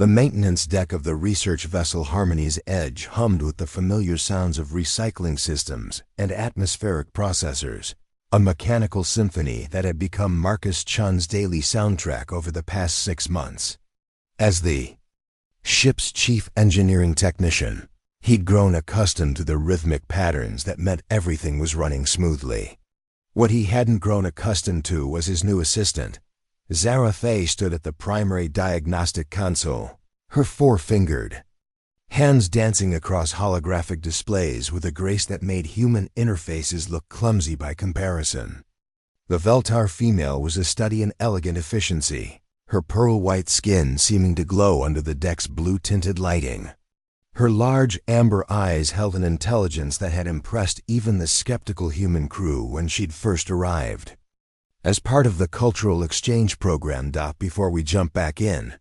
The maintenance deck of the research vessel Harmony's Edge hummed with the familiar sounds of recycling systems and atmospheric processors, a mechanical symphony that had become Marcus Chen's daily soundtrack over the past 6 months. As the ship's chief engineering technician, he'd grown accustomed to the rhythmic patterns that meant everything was running smoothly. What he hadn't grown accustomed to was his new assistant. Zara'thei stood at the primary diagnostic console, her four-fingered hands dancing across holographic displays with a grace that made human interfaces look clumsy by comparison. The Vel'tar female was a study in elegant efficiency, her pearl-white skin seeming to glow under the deck's blue-tinted lighting. Her large amber eyes held an intelligence that had impressed even the skeptical human crew when she'd first arrived. As part of the cultural exchange program, before we jump back in,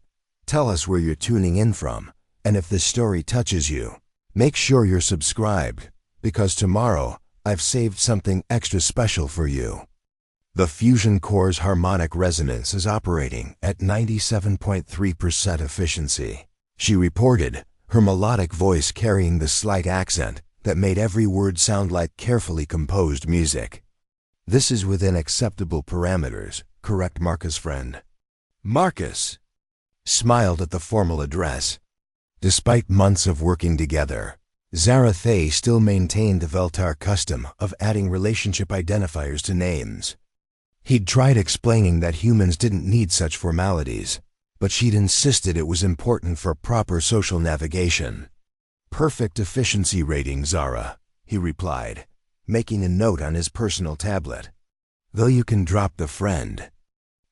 tell us where you're tuning in from, and if this story touches you, make sure you're subscribed, because tomorrow I've saved something extra special for you. The fusion core's harmonic resonance is operating at 97.3% efficiency, she reported, her melodic voice carrying the slight accent that made every word sound like carefully composed music. This is within acceptable parameters, correct, Marcus friend? Marcus smiled at the formal address. Despite months of working together, Zara'thei still maintained the Vel'tar custom of adding relationship identifiers to names. He'd tried explaining that humans didn't need such formalities, but she'd insisted it was important for proper social navigation. Perfect efficiency rating, Zara, he replied, making a note on his personal tablet. Though you can drop the friend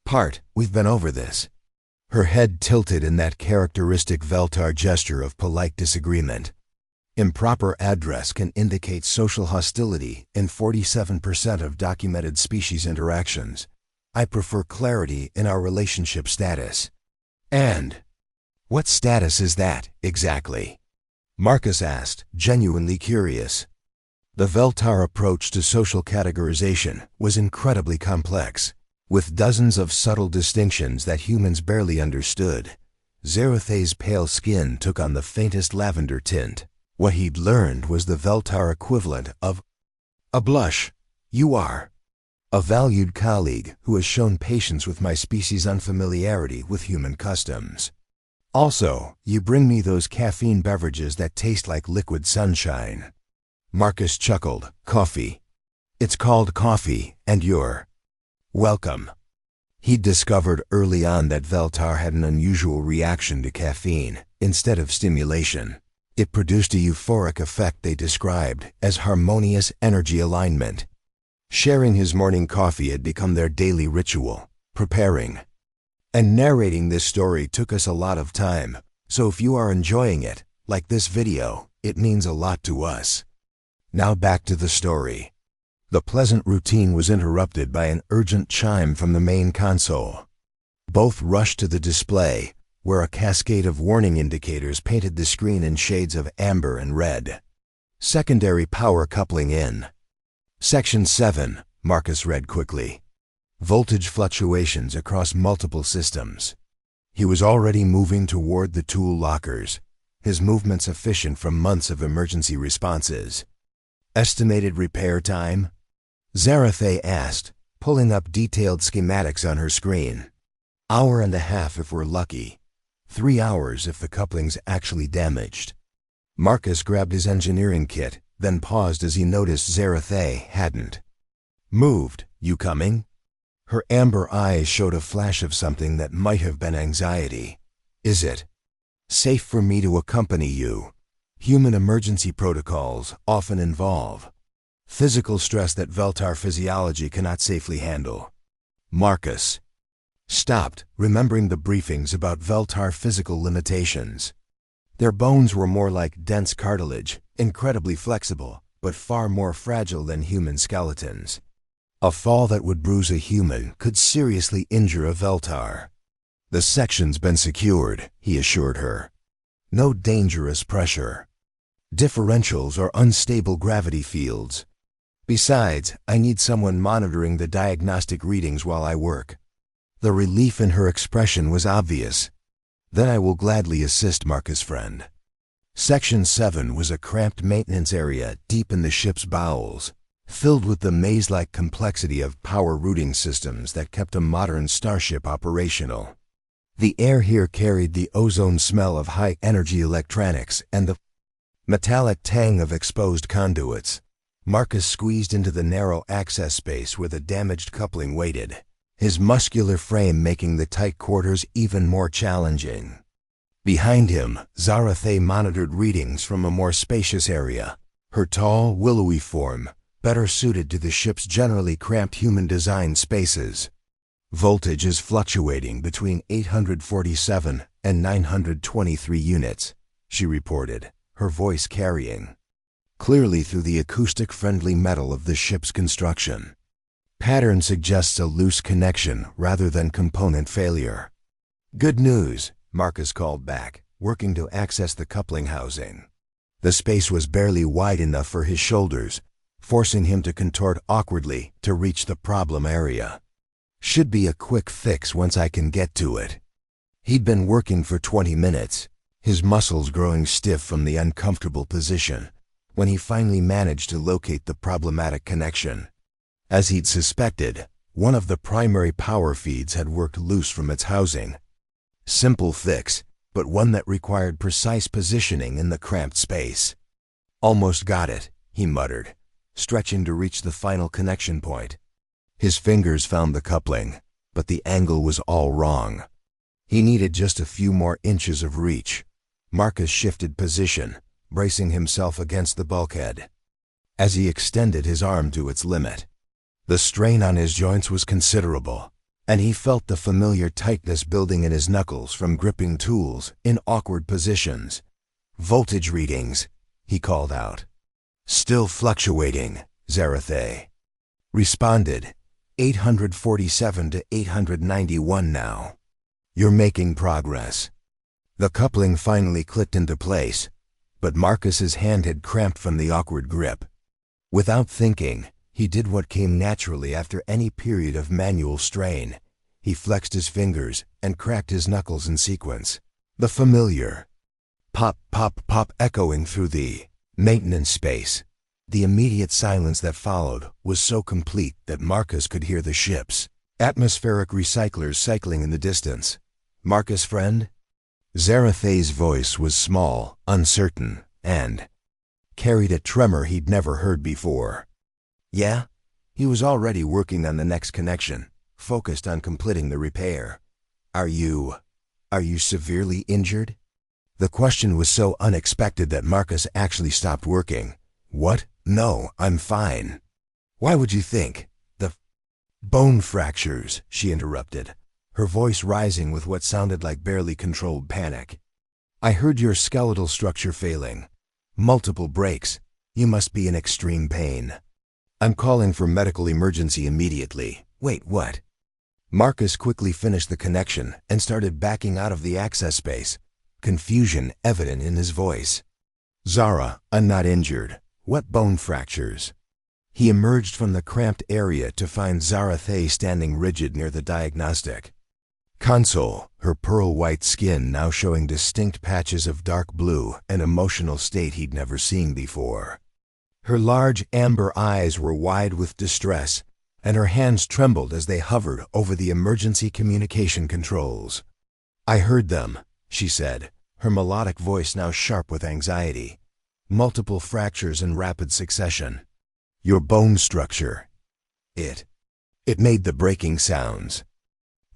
part, we've been over this. Her head tilted in that characteristic Vel'tar gesture of polite disagreement. Improper address can indicate social hostility in 47% of documented species interactions. I prefer clarity in our relationship status. And what status is that, exactly? Marcus asked, genuinely curious. The Vel'tar approach to social categorization was incredibly complex, with dozens of subtle distinctions that humans barely understood. Zara'thei's pale skin took on the faintest lavender tint. What he'd learned was the Vel'tar equivalent of a blush. You are a valued colleague who has shown patience with my species' unfamiliarity with human customs. Also, you bring me those caffeine beverages that taste like liquid sunshine. Marcus chuckled. Coffee. It's called coffee, and you're welcome. He'd discovered early on that Vel'tar had an unusual reaction to caffeine. Instead of stimulation, it produced a euphoric effect they described as harmonious energy alignment. Sharing his morning coffee had become their daily ritual. Preparing and narrating this story took us a lot of time, so if you are enjoying it, like this video, it means a lot to us. Now back to the story. The pleasant routine was interrupted by an urgent chime from the main console. Both rushed to the display, where a cascade of warning indicators painted the screen in shades of amber and red. Secondary power coupling in. Section 7, Marcus read quickly. Voltage fluctuations across multiple systems. He was already moving toward the tool lockers, his movements efficient from months of emergency responses. Estimated repair time? Zara'thei asked, pulling up detailed schematics on her screen. Hour and a half if we're lucky. 3 hours if the coupling's actually damaged. Marcus grabbed his engineering kit, then paused as he noticed Zara'thei hadn't moved. You coming? Her amber eyes showed a flash of something that might have been anxiety. Is it safe for me to accompany you? Human emergency protocols often involve physical stress that Vel'tar physiology cannot safely handle. Marcus stopped, remembering the briefings about Vel'tar physical limitations. Their bones were more like dense cartilage, incredibly flexible, but far more fragile than human skeletons. A fall that would bruise a human could seriously injure a Vel'tar. The section's been secured, he assured her. No dangerous pressure. Differentials or unstable gravity fields. Besides, I need someone monitoring the diagnostic readings while I work. The relief in her expression was obvious. Then I will gladly assist, Marcus friend. Section 7 was a cramped maintenance area deep in the ship's bowels, filled with the maze-like complexity of power routing systems that kept a modern starship operational. The air here carried the ozone smell of high-energy electronics and the metallic tang of exposed conduits. Marcus squeezed into the narrow access space where the damaged coupling waited, his muscular frame making the tight quarters even more challenging. Behind him, Zara'thei monitored readings from a more spacious area, her tall, willowy form better suited to the ship's generally cramped human-designed spaces. Voltage is fluctuating between 847 and 923 units, she reported, her voice carrying clearly through the acoustic-friendly metal of the ship's construction. Pattern suggests a loose connection rather than component failure. Good news, Marcus called back, working to access the coupling housing. The space was barely wide enough for his shoulders, forcing him to contort awkwardly to reach the problem area. Should be a quick fix once I can get to it. He'd been working for 20 minutes, his muscles growing stiff from the uncomfortable position, when he finally managed to locate the problematic connection. As he'd suspected, one of the primary power feeds had worked loose from its housing. Simple fix, but one that required precise positioning in the cramped space. Almost got it, he muttered, stretching to reach the final connection point. His fingers found the coupling, but the angle was all wrong. He needed just a few more inches of reach. Marcus shifted position, bracing himself against the bulkhead. As he extended his arm to its limit, the strain on his joints was considerable, and he felt the familiar tightness building in his knuckles from gripping tools in awkward positions. Voltage readings, he called out. Still fluctuating, Zara'thei responded. 847 to 891 now. You're making progress. The coupling finally clicked into place, but Marcus's hand had cramped from the awkward grip. Without thinking, he did what came naturally after any period of manual strain. He flexed his fingers and cracked his knuckles in sequence. The familiar pop, pop, pop echoing through the maintenance space. The immediate silence that followed was so complete that Marcus could hear the ship's atmospheric recyclers cycling in the distance. Marcus friend? Zara'thei's voice was small, uncertain, and carried a tremor he'd never heard before. Yeah? He was already working on the next connection, focused on completing the repair. Are you severely injured? The question was so unexpected that Marcus actually stopped working. What? No, I'm fine. Why would you think? The bone fractures, she interrupted, her voice rising with what sounded like barely controlled panic. I heard your skeletal structure failing. Multiple breaks. You must be in extreme pain. I'm calling for medical emergency immediately. Wait, what? Marcus quickly finished the connection and started backing out of the access space, confusion evident in his voice. Zara, I'm not injured. What bone fractures? He emerged from the cramped area to find Zara'thei standing rigid near the diagnostic console, her pearl-white skin now showing distinct patches of dark blue, an emotional state he'd never seen before. Her large amber eyes were wide with distress, and her hands trembled as they hovered over the emergency communication controls. I heard them, she said, her melodic voice now sharp with anxiety. Multiple fractures in rapid succession. Your bone structure. It made the breaking sounds.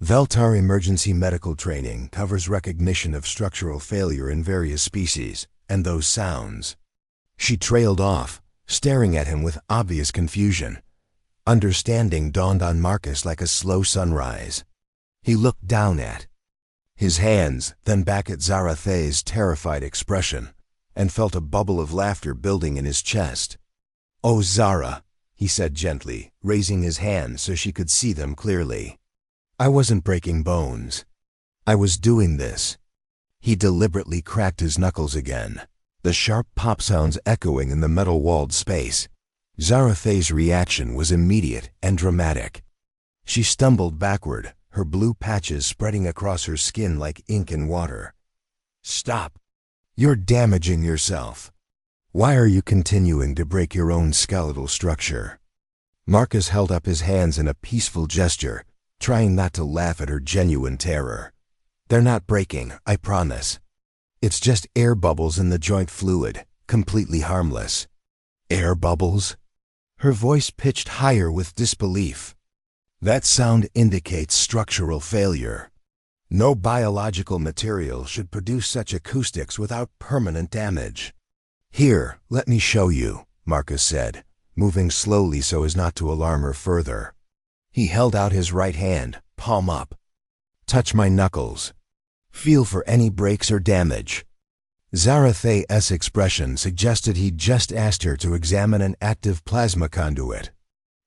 Vel'tar emergency medical training covers recognition of structural failure in various species, and those sounds. She trailed off, staring at him with obvious confusion. Understanding dawned on Marcus like a slow sunrise. He looked down at his hands, then back at Zara'thei's terrified expression, and felt a bubble of laughter building in his chest. Oh, Zara, he said gently, raising his hands so she could see them clearly. I wasn't breaking bones. I was doing this. He deliberately cracked his knuckles again, the sharp pop sounds echoing in the metal-walled space. Zara'thei's reaction was immediate and dramatic. She stumbled backward, her blue patches spreading across her skin like ink in water. "Stop! You're damaging yourself. Why are you continuing to break your own skeletal structure?" Marcus held up his hands in a peaceful gesture, trying not to laugh at her genuine terror. "They're not breaking, I promise. It's just air bubbles in the joint fluid, completely harmless." "Air bubbles?" Her voice pitched higher with disbelief. "That sound indicates structural failure. No biological material should produce such acoustics without permanent damage." "Here, let me show you," Marcus said, moving slowly so as not to alarm her further. He held out his right hand, palm up. "Touch my knuckles. Feel for any breaks or damage." Zara'thei's expression suggested he'd just asked her to examine an active plasma conduit.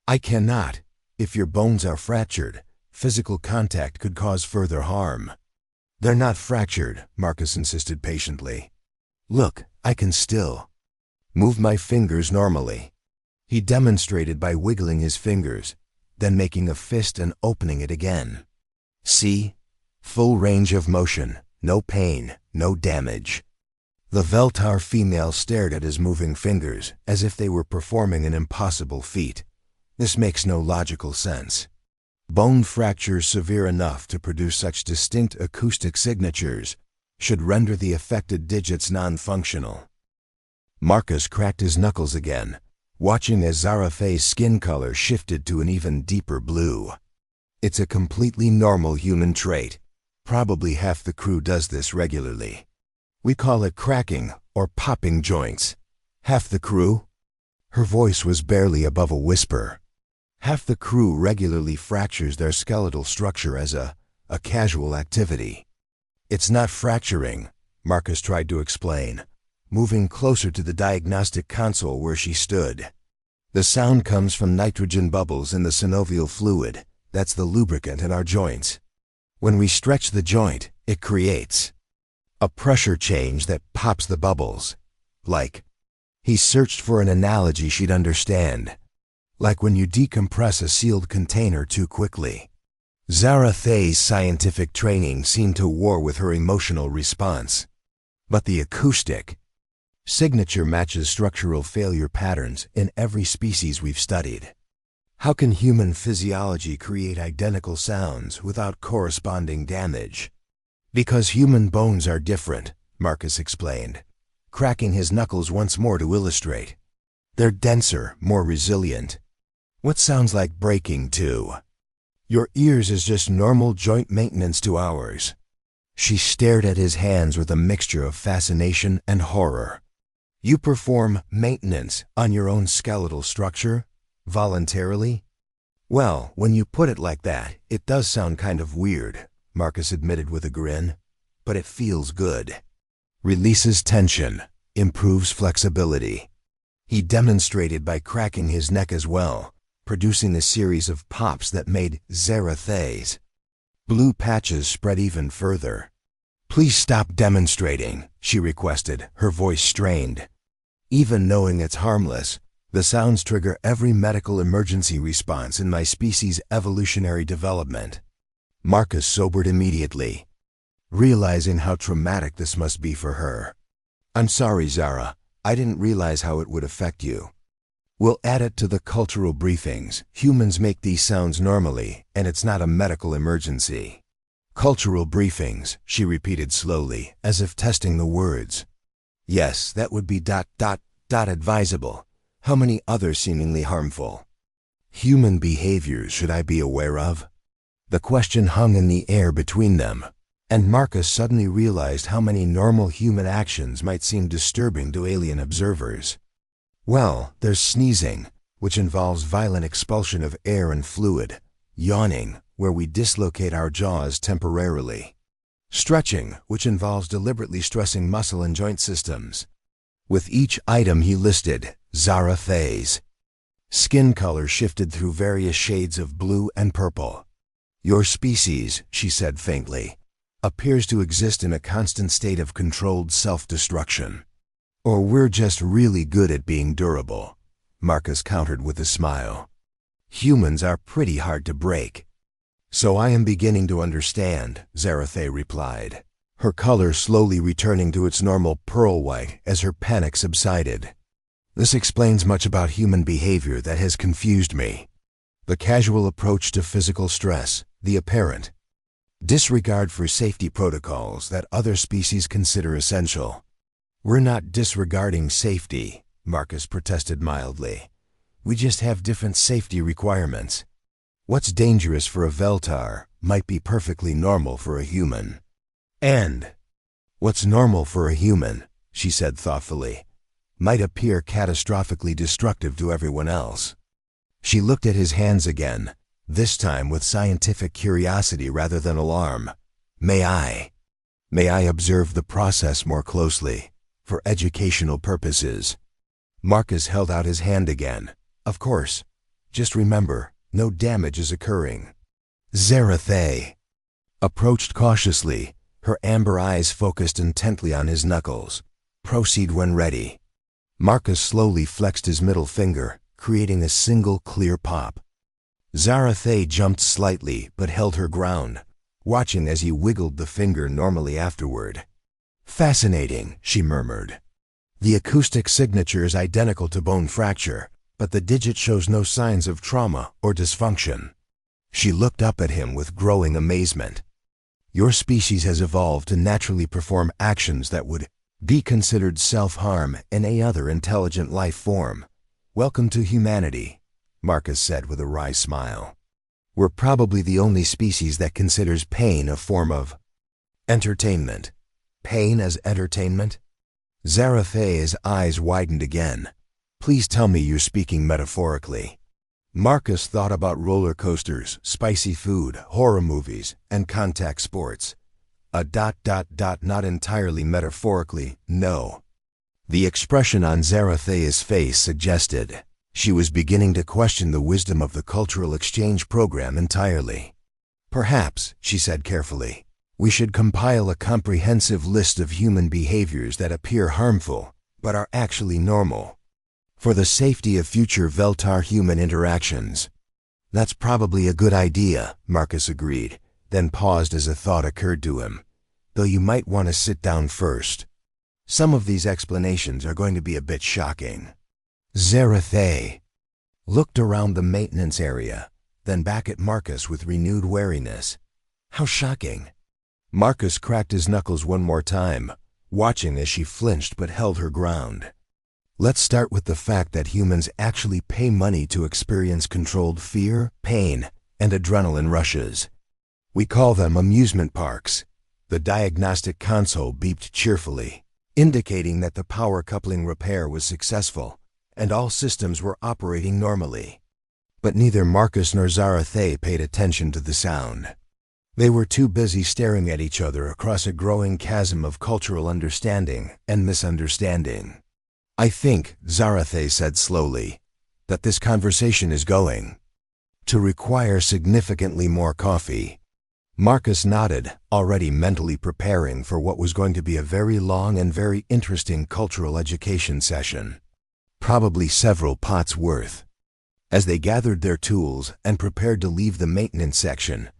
"I cannot. If your bones are fractured, physical contact could cause further harm." "They're not fractured," Marcus insisted patiently. "Look, I can still move my fingers normally." He demonstrated by wiggling his fingers, then making a fist and opening it again. "See? Full range of motion, no pain, no damage." The Vel'tar female stared at his moving fingers as if they were performing an impossible feat. This makes no logical sense. Bone fractures severe enough to produce such distinct acoustic signatures should render the affected digits non-functional. Marcus cracked his knuckles again, watching as Zara'thei's skin color shifted to an even deeper blue. "It's a completely normal human trait. Probably half the crew does this regularly. We call it cracking or popping joints." "Half the crew?" Her voice was barely above a whisper. "Half the crew regularly fractures their skeletal structure as a casual activity." "It's not fracturing," Marcus tried to explain, moving closer to the diagnostic console where she stood. "The sound comes from nitrogen bubbles in the synovial fluid. That's the lubricant in our joints. When we stretch the joint, it creates a pressure change that pops the bubbles. Like," he searched for an analogy she'd understand, "like when you decompress a sealed container too quickly." Zara'thei's scientific training seemed to war with her emotional response. "But the acoustic signature matches structural failure patterns in every species we've studied. How can human physiology create identical sounds without corresponding damage?" "Because human bones are different," Marcus explained, cracking his knuckles once more to illustrate. "They're denser, more resilient. What sounds like breaking, too? Your ears is just normal joint maintenance to ours." She stared at his hands with a mixture of fascination and horror. "You perform maintenance on your own skeletal structure? Voluntarily?" "Well, when you put it like that, it does sound kind of weird," Marcus admitted with a grin. "But it feels good. Releases tension, improves flexibility." He demonstrated by cracking his neck as well, producing a series of pops that made Zara'thei's blue patches spread even further. "Please stop demonstrating," she requested, her voice strained. "Even knowing it's harmless, the sounds trigger every medical emergency response in my species' evolutionary development." Marcus sobered immediately, realizing how traumatic this must be for her. "I'm sorry, Zara. I didn't realize how it would affect you. We'll add it to the cultural briefings. Humans make these sounds normally, and it's not a medical emergency." "Cultural briefings," she repeated slowly, as if testing the words. "Yes, that would be ... advisable. How many other seemingly harmful human behaviors should I be aware of?" The question hung in the air between them, and Marcus suddenly realized how many normal human actions might seem disturbing to alien observers. "Well, there's sneezing, which involves violent expulsion of air and fluid, yawning, where we dislocate our jaws temporarily, stretching, which involves deliberately stressing muscle and joint systems." With each item he listed, Zara'thei's skin color shifted through various shades of blue and purple. "Your species," she said faintly, "appears to exist in a constant state of controlled self-destruction. Or we're just really good at being durable," Marcus countered with a smile. "Humans are pretty hard to break." "So I am beginning to understand," Zara'thei replied, her color slowly returning to its normal pearl white as her panic subsided. "This explains much about human behavior that has confused me. The casual approach to physical stress, the apparent disregard for safety protocols that other species consider essential." "We're not disregarding safety," Marcus protested mildly. "We just have different safety requirements. What's dangerous for a Vel'tar might be perfectly normal for a human. And what's normal for a human," she said thoughtfully, "might appear catastrophically destructive to everyone else." She looked at his hands again, this time with scientific curiosity rather than alarm. May I observe the process more closely, for educational purposes?" Marcus held out his hand again. "Of course. Just remember, no damage is occurring." Zara'thei approached cautiously, her amber eyes focused intently on his knuckles. "Proceed when ready." Marcus slowly flexed his middle finger, creating a single clear pop. Zara'thei jumped slightly but held her ground, watching as he wiggled the finger normally afterward. "Fascinating," she murmured. "The acoustic signature is identical to bone fracture, but the digit shows no signs of trauma or dysfunction." She looked up at him with growing amazement. "Your species has evolved to naturally perform actions that would be considered self-harm in any other intelligent life form. Welcome to humanity," Marcus said with a wry smile. "We're probably the only species that considers pain a form of entertainment." "Pain as entertainment?" Zara'thei's eyes widened again. "Please tell me you're speaking metaphorically." Marcus thought about roller coasters, spicy food, horror movies, and contact sports. Not entirely metaphorically, no." The expression on Zara'thei's face suggested she was beginning to question the wisdom of the cultural exchange program entirely. "Perhaps," she said carefully, "we should compile a comprehensive list of human behaviors that appear harmful, but are actually normal, for the safety of future Vel'tar-human interactions." "That's probably a good idea," Marcus agreed, then paused as a thought occurred to him. "Though you might want to sit down first. Some of these explanations are going to be a bit shocking." Zara'thei looked around the maintenance area, then back at Marcus with renewed wariness. "How shocking?" Marcus cracked his knuckles one more time, watching as she flinched but held her ground. "Let's start with the fact that humans actually pay money to experience controlled fear, pain, and adrenaline rushes. We call them amusement parks." The diagnostic console beeped cheerfully, indicating that the power coupling repair was successful and all systems were operating normally. But neither Marcus nor Zara'thei paid attention to the sound. They were too busy staring at each other across a growing chasm of cultural understanding and misunderstanding. "I think," Zara'thei said slowly, "that this conversation is going to require significantly more coffee." Marcus nodded, already mentally preparing for what was going to be a very long and very interesting cultural education session. Probably several pots worth. As they gathered their tools and prepared to leave the maintenance section,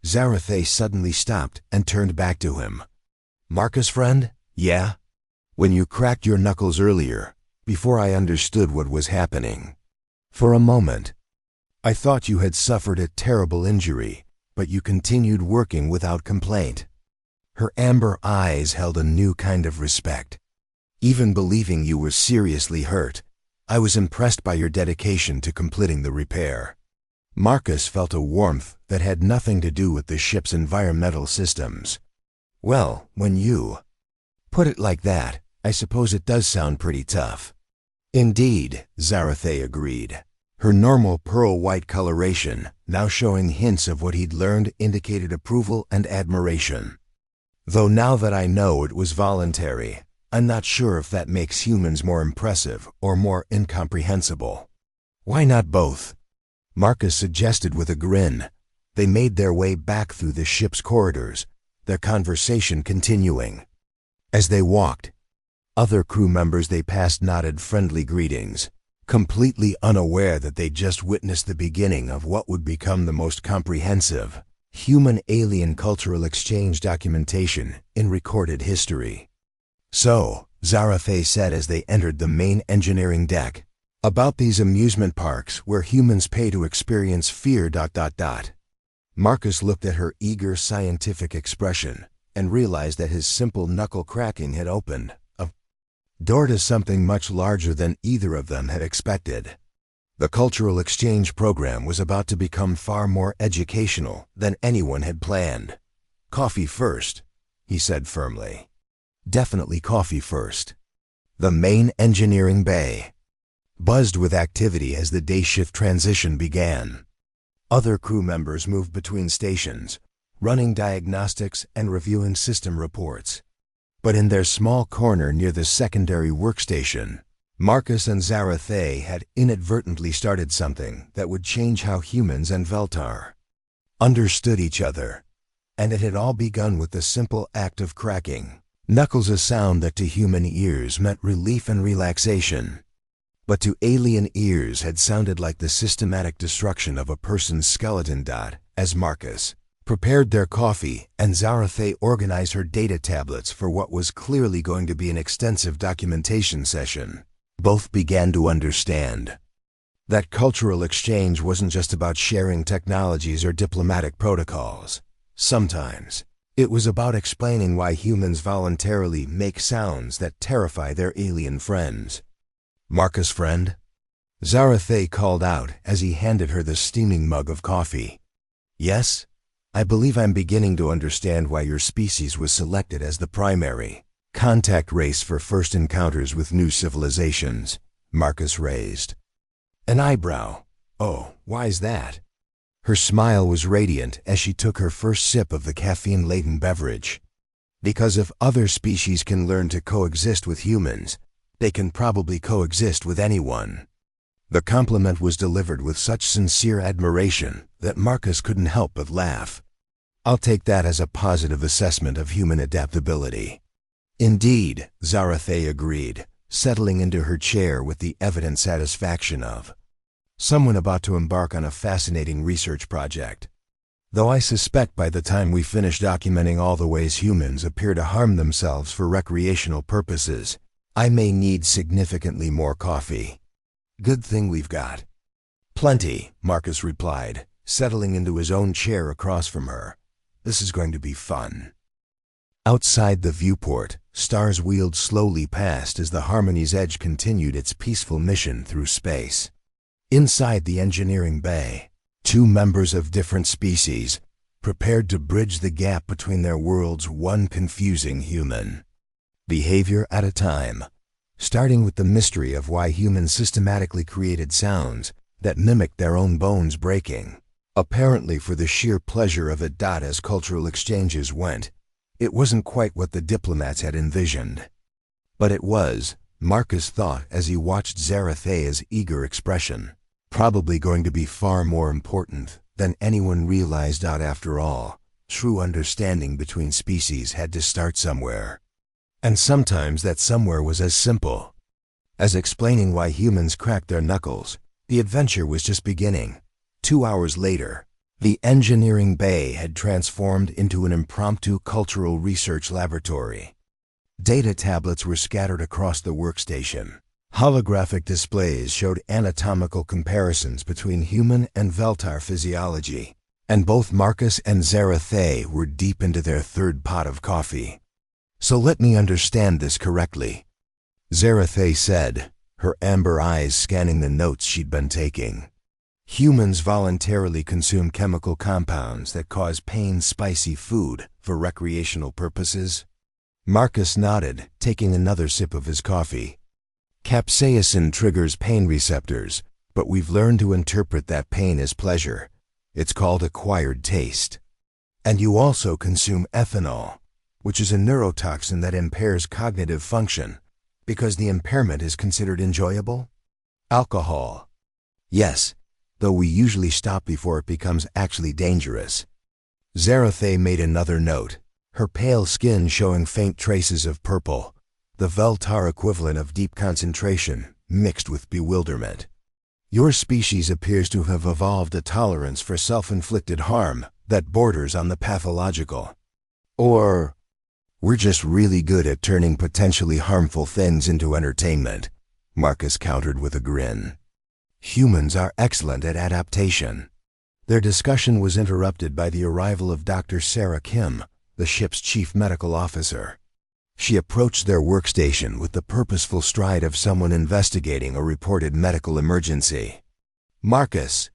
Zara'thei suddenly stopped and turned back to him. "Marcus, friend?" "Yeah?" "When you cracked your knuckles earlier, before I understood what was happening, for a moment, I thought you had suffered a terrible injury, but you continued working without complaint." Her amber eyes held a new kind of respect. "Even believing you were seriously hurt, I was impressed by your dedication to completing the repair." Marcus felt a warmth that had nothing to do with the ship's environmental systems. "Well, when you put it like that, I suppose it does sound pretty tough." "Indeed," Zara'thei agreed. Her normal pearl-white coloration, now showing hints of what he'd learned, indicated approval and admiration. "Though now that I know it was voluntary, I'm not sure if that makes humans more impressive or more incomprehensible." "Why not both?" Marcus suggested with a grin. They made their way back through the ship's corridors, their conversation continuing. As they walked, other crew members they passed nodded friendly greetings, completely unaware that they'd just witnessed the beginning of what would become the most comprehensive Human-alien cultural exchange documentation in recorded history. So, Zara'thei said as they entered the main engineering deck. About these amusement parks where humans pay to experience fear... Marcus looked at her eager scientific expression and realized that his simple knuckle cracking had opened a door to something much larger than either of them had expected. The cultural exchange program was about to become far more educational than anyone had planned. "Coffee first," he said firmly. "Definitely coffee first." The main engineering bay buzzed with activity as the day shift transition began. Other crew members moved between stations, running diagnostics and reviewing system reports. But in their small corner near the secondary workstation, Marcus and Zara'thei had inadvertently started something that would change how humans and Vel'tar understood each other. And it had all begun with the simple act of cracking knuckles, a sound that to human ears meant relief and relaxation, but to alien ears had sounded like the systematic destruction of a person's skeleton. As Marcus prepared their coffee and Zara'thei organized her data tablets for what was clearly going to be an extensive documentation session, both began to understand that cultural exchange wasn't just about sharing technologies or diplomatic protocols. Sometimes it was about explaining why humans voluntarily make sounds that terrify their alien friends. "Marcus, friend?" Zara'thei called out as he handed her the steaming mug of coffee. "Yes? I believe I'm beginning to understand why your species was selected as the primary contact race for first encounters with new civilizations." Marcus raised an eyebrow. "Oh, why's that?" Her smile was radiant as she took her first sip of the caffeine-laden beverage. "Because if other species can learn to coexist with humans, they can probably coexist with anyone." The compliment was delivered with such sincere admiration that Marcus couldn't help but laugh. "I'll take that as a positive assessment of human adaptability." "Indeed," Zara'thei agreed, settling into her chair with the evident satisfaction of someone about to embark on a fascinating research project. "Though I suspect by the time we finish documenting all the ways humans appear to harm themselves for recreational purposes, I may need significantly more coffee." "Good thing we've got plenty," Marcus replied, settling into his own chair across from her. "This is going to be fun." Outside the viewport, stars wheeled slowly past as the Harmony's Edge continued its peaceful mission through space. Inside the engineering bay, two members of different species prepared to bridge the gap between their worlds, one confusing human behavior at a time, starting with the mystery of why humans systematically created sounds that mimicked their own bones breaking, apparently for the sheer pleasure of it. As cultural exchanges went, it wasn't quite what the diplomats had envisioned. But it was, Marcus thought as he watched Zara'thei's eager expression, probably going to be far more important than anyone realized. After all, true understanding between species had to start somewhere. And sometimes that somewhere was as simple as explaining why humans cracked their knuckles. The adventure was just beginning. 2 hours later, the engineering bay had transformed into an impromptu cultural research laboratory. Data tablets were scattered across the workstation. Holographic displays showed anatomical comparisons between human and Vel'tar physiology, and both Marcus and Zara'thei were deep into their third pot of coffee. "So let me understand this correctly," Zara'thei said, her amber eyes scanning the notes she'd been taking. "Humans voluntarily consume chemical compounds that cause pain, spicy food, for recreational purposes?" Marcus nodded, taking another sip of his coffee. "Capsaicin triggers pain receptors, but we've learned to interpret that pain as pleasure. It's called acquired taste. And you also consume ethanol, which is a neurotoxin that impairs cognitive function, because the impairment is considered enjoyable? Alcohol. Yes, though we usually stop before it becomes actually dangerous." Zara'thei made another note, her pale skin showing faint traces of purple, the Vel'tar equivalent of deep concentration mixed with bewilderment. "Your species appears to have evolved a tolerance for self-inflicted harm, that borders on the pathological. Or, we're just really good at turning potentially harmful things into entertainment, Marcus countered with a grin. Humans are excellent at adaptation. Their discussion was interrupted by the arrival of Dr. Sarah Kim, the ship's chief medical officer. She approached their workstation with the purposeful stride of someone investigating a reported medical emergency. Marcus,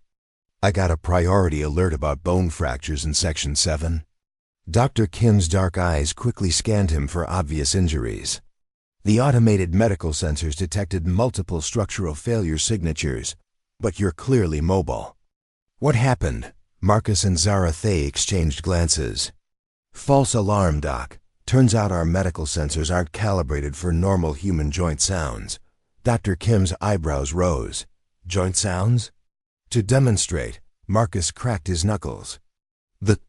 I got a priority alert about bone fractures in Section 7. Dr. Kim's dark eyes quickly scanned him for obvious injuries. The automated medical sensors detected multiple structural failure signatures, but you're clearly mobile. What happened? Marcus and Zara'thei exchanged glances. False alarm, Doc. Turns out our medical sensors aren't calibrated for normal human joint sounds. Dr. Kim's eyebrows rose. Joint sounds? To demonstrate, Marcus cracked his knuckles. The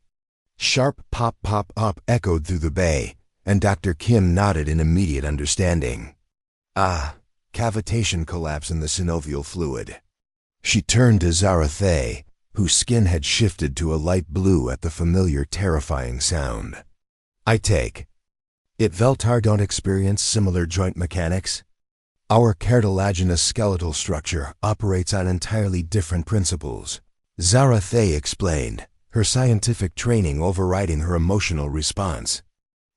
sharp pop-pop-pop echoed through the bay, and Dr. Kim nodded in immediate understanding. Ah, cavitation collapse in the synovial fluid. She turned to Zara'thei, whose skin had shifted to a light blue at the familiar terrifying sound. I take it Vel'tar don't experience similar joint mechanics? Our cartilaginous skeletal structure operates on entirely different principles, Zara'thei explained, her scientific training overriding her emotional response.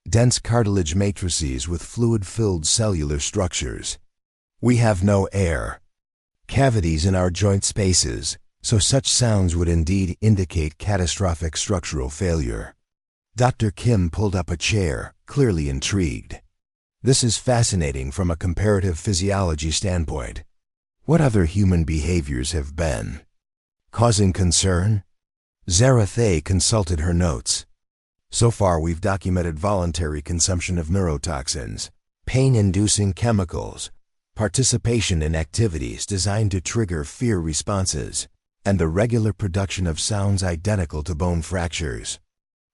Dense cartilage matrices with fluid-filled cellular structures. We have no air. Cavities in our joint spaces, so such sounds would indeed indicate catastrophic structural failure. Dr. Kim pulled up a chair, clearly intrigued. This is fascinating from a comparative physiology standpoint. What other human behaviors have been causing concern? Zara'thei consulted her notes. So far we've documented voluntary consumption of neurotoxins, pain-inducing chemicals, participation in activities designed to trigger fear responses, and the regular production of sounds identical to bone fractures.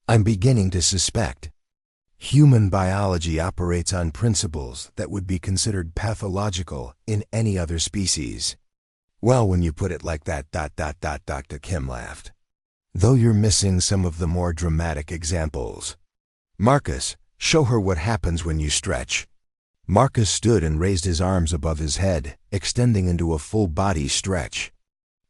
I'm beginning to suspect human biology operates on principles that would be considered pathological in any other species. Well, when you put it like that, Dr. Kim laughed. Though you're missing some of the more dramatic examples. Marcus, show her what happens when you stretch. Marcus stood and raised his arms above his head, extending into a full-body stretch.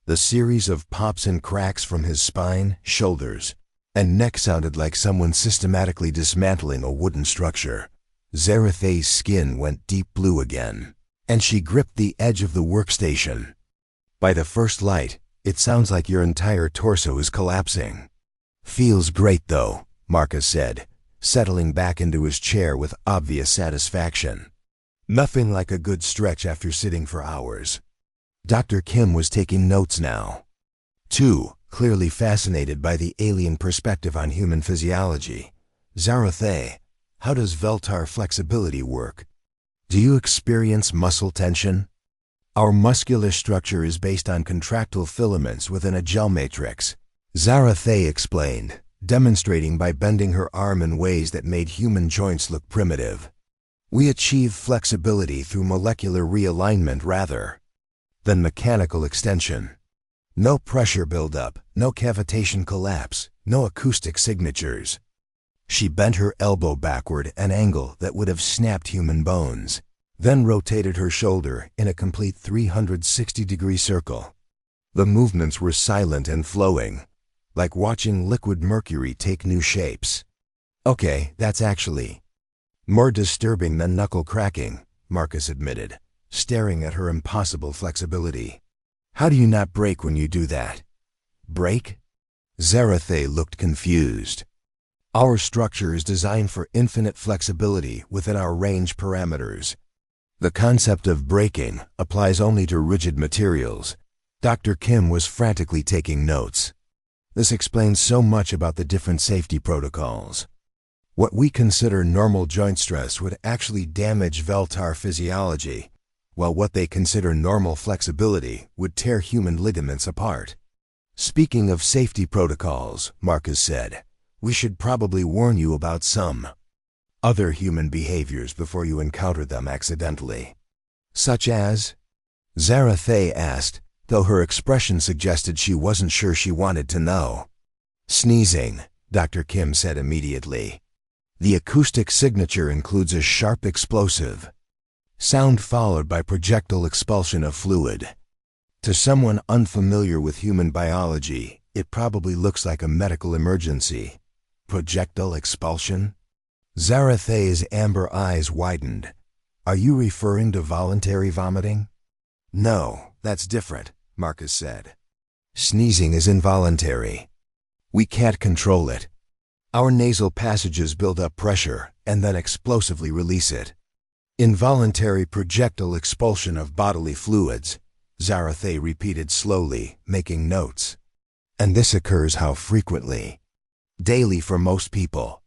The series of pops and cracks from his spine, shoulders, and neck sounded like someone systematically dismantling a wooden structure. Zara'thei's skin went deep blue again, and she gripped the edge of the workstation. By the first light, it sounds like your entire torso is collapsing. Feels great though, Marcus said, settling back into his chair with obvious satisfaction. Nothing like a good stretch after sitting for hours. Dr. Kim was taking notes now. Too, clearly fascinated by the alien perspective on human physiology. Zara'thei, how does Vel'tar flexibility work? Do you experience muscle tension? Our muscular structure is based on contractile filaments within a gel matrix, Zara'thei explained, demonstrating by bending her arm in ways that made human joints look primitive. We achieve flexibility through molecular realignment rather than mechanical extension. No pressure buildup, no cavitation collapse, no acoustic signatures. She bent her elbow backward an angle that would have snapped human bones, then rotated her shoulder in a complete 360-degree circle. The movements were silent and flowing, like watching liquid mercury take new shapes. Okay, that's actually more disturbing than knuckle cracking, Marcus admitted, staring at her impossible flexibility. How do you not break when you do that? Break? Zara'thei looked confused. Our structure is designed for infinite flexibility within our range parameters. The concept of breaking applies only to rigid materials. Dr. Kim was frantically taking notes. This explains so much about the different safety protocols. What we consider normal joint stress would actually damage Vel'tar physiology, while what they consider normal flexibility would tear human ligaments apart. Speaking of safety protocols, Marcus said, we should probably warn you about some other human behaviors before you encounter them accidentally. Such as? Zara'thei asked, though her expression suggested she wasn't sure she wanted to know. Sneezing, Dr. Kim said immediately. The acoustic signature includes a sharp explosive sound followed by projectile expulsion of fluid. To someone unfamiliar with human biology, it probably looks like a medical emergency. Projectile expulsion? Zara'thei's amber eyes widened. Are you referring to voluntary vomiting? No, that's different, Marcus said. Sneezing is involuntary. We can't control it. Our nasal passages build up pressure and then explosively release it. Involuntary projectile expulsion of bodily fluids, Zara'thei repeated slowly, making notes. And this occurs how frequently? Daily for most people.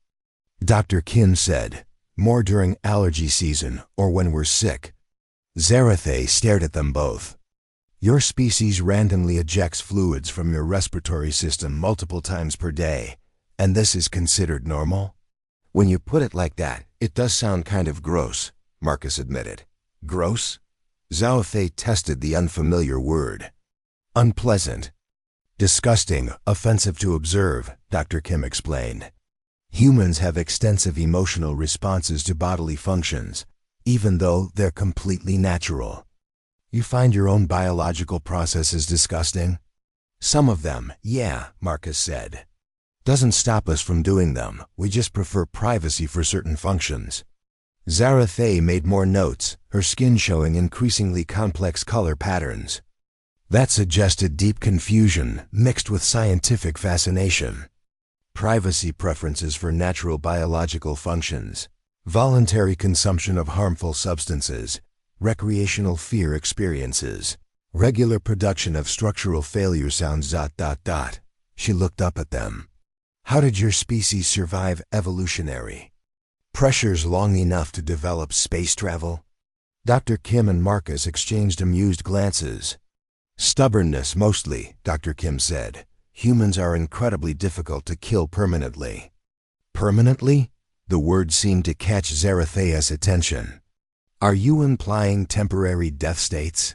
Dr. Kim said, more during allergy season or when we're sick. Zara'thei stared at them both. Your species randomly ejects fluids from your respiratory system multiple times per day, and this is considered normal? When you put it like that, it does sound kind of gross, Marcus admitted. Gross? Zara'thei tested the unfamiliar word. Unpleasant. Disgusting, offensive to observe, Dr. Kim explained. Humans have extensive emotional responses to bodily functions, even though they're completely natural. You find your own biological processes disgusting? Some of them, yeah, Marcus said. Doesn't stop us from doing them, we just prefer privacy for certain functions. Zara'thei made more notes, her skin showing increasingly complex color patterns. That suggested deep confusion mixed with scientific fascination. Privacy preferences for natural biological functions, voluntary consumption of harmful substances, recreational fear experiences, regular production of structural failure sounds. She looked up at them. How did your species survive evolutionary pressures long enough to develop space travel? Dr. Kim and Marcus exchanged amused glances. Stubbornness mostly, Dr. Kim said. Humans are incredibly difficult to kill permanently. Permanently? The word seemed to catch Zara'thei's attention. Are you implying temporary death states?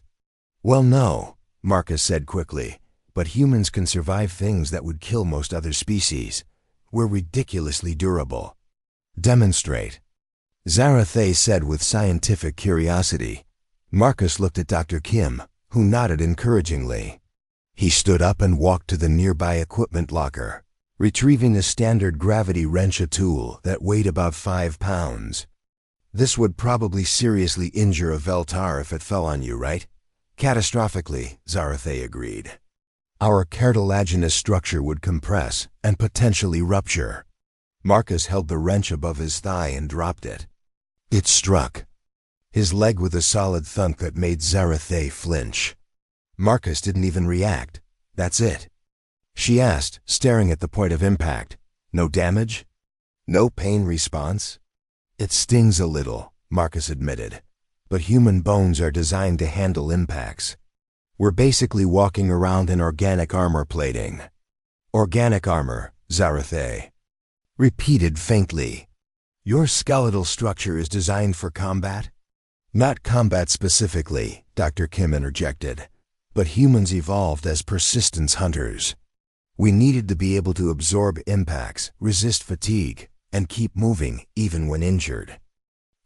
Well, no, Marcus said quickly, but humans can survive things that would kill most other species. We're ridiculously durable. Demonstrate. Zara'thei said with scientific curiosity. Marcus looked at Dr. Kim, who nodded encouragingly. He stood up and walked to the nearby equipment locker, retrieving a standard gravity wrench tool that weighed about 5 pounds. This would probably seriously injure a Vel'tar if it fell on you, right? Catastrophically, Zara'thei agreed. Our cartilaginous structure would compress and potentially rupture. Marcus held the wrench above his thigh and dropped it. It struck his leg with a solid thunk that made Zara'thei flinch. Marcus didn't even react. That's it? She asked, staring at the point of impact. No damage? No pain response? It stings a little, Marcus admitted, but human bones are designed to handle impacts. We're basically walking around in organic armor plating. Organic armor, Zara'thei repeated faintly. Your skeletal structure is designed for combat? Not combat specifically, Dr. Kim interjected, but humans evolved as persistence hunters. We needed to be able to absorb impacts, resist fatigue, and keep moving even when injured.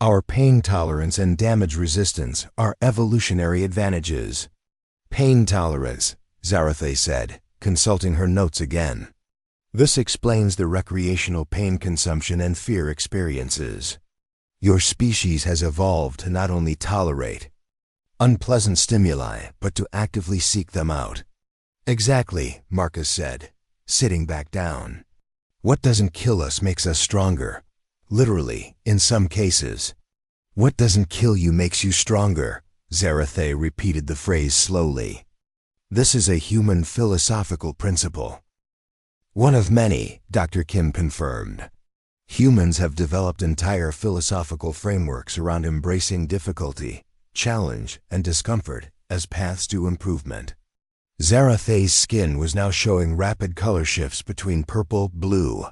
Our pain tolerance and damage resistance are evolutionary advantages. Pain tolerance, Zara'thei said, consulting her notes again. This explains the recreational pain consumption and fear experiences. Your species has evolved to not only tolerate unpleasant stimuli, but to actively seek them out. Exactly, Marcus said, sitting back down. What doesn't kill us makes us stronger. Literally, in some cases. What doesn't kill you makes you stronger, Zara'thei repeated the phrase slowly. This is a human philosophical principle. One of many, Dr. Kim confirmed. Humans have developed entire philosophical frameworks around embracing difficulty, challenge, and discomfort as paths to improvement. Zara'thei's skin was now showing rapid color shifts between purple, blue,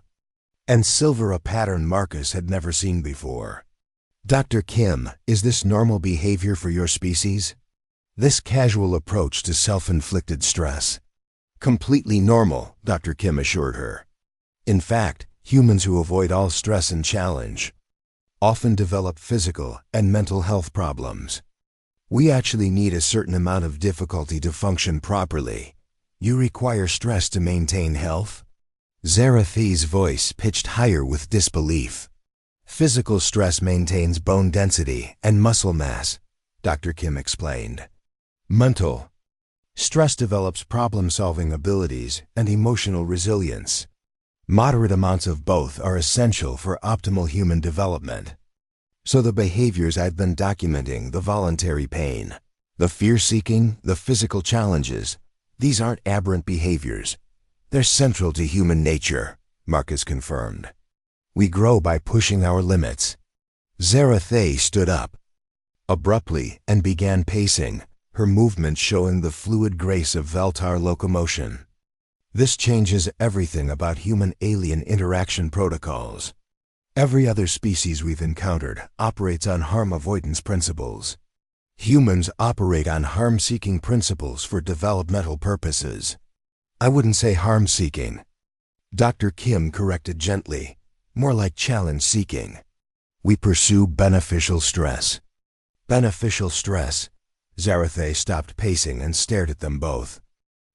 and silver, a pattern Marcus had never seen before. Dr. Kim, is this normal behavior for your species? This casual approach to self-inflicted stress? Completely normal, Dr. Kim assured her. In fact, humans who avoid all stress and challenge often develop physical and mental health problems. We actually need a certain amount of difficulty to function properly. You require stress to maintain health? Zara'thei's voice pitched higher with disbelief. Physical stress maintains bone density and muscle mass, Dr. Kim explained. Mental stress develops problem-solving abilities and emotional resilience. Moderate amounts of both are essential for optimal human development. So the behaviors I've been documenting, the voluntary pain, the fear-seeking, the physical challenges, these aren't aberrant behaviors. They're central to human nature, Marcus confirmed. We grow by pushing our limits. Zara'thei stood up abruptly and began pacing, her movements showing the fluid grace of Vel'tar locomotion. This changes everything about human-alien interaction protocols. Every other species we've encountered operates on harm avoidance principles. Humans operate on harm-seeking principles for developmental purposes. I wouldn't say harm-seeking, Dr. Kim corrected gently, more like challenge-seeking. We pursue beneficial stress. Beneficial stress. Zara'thei stopped pacing and stared at them both.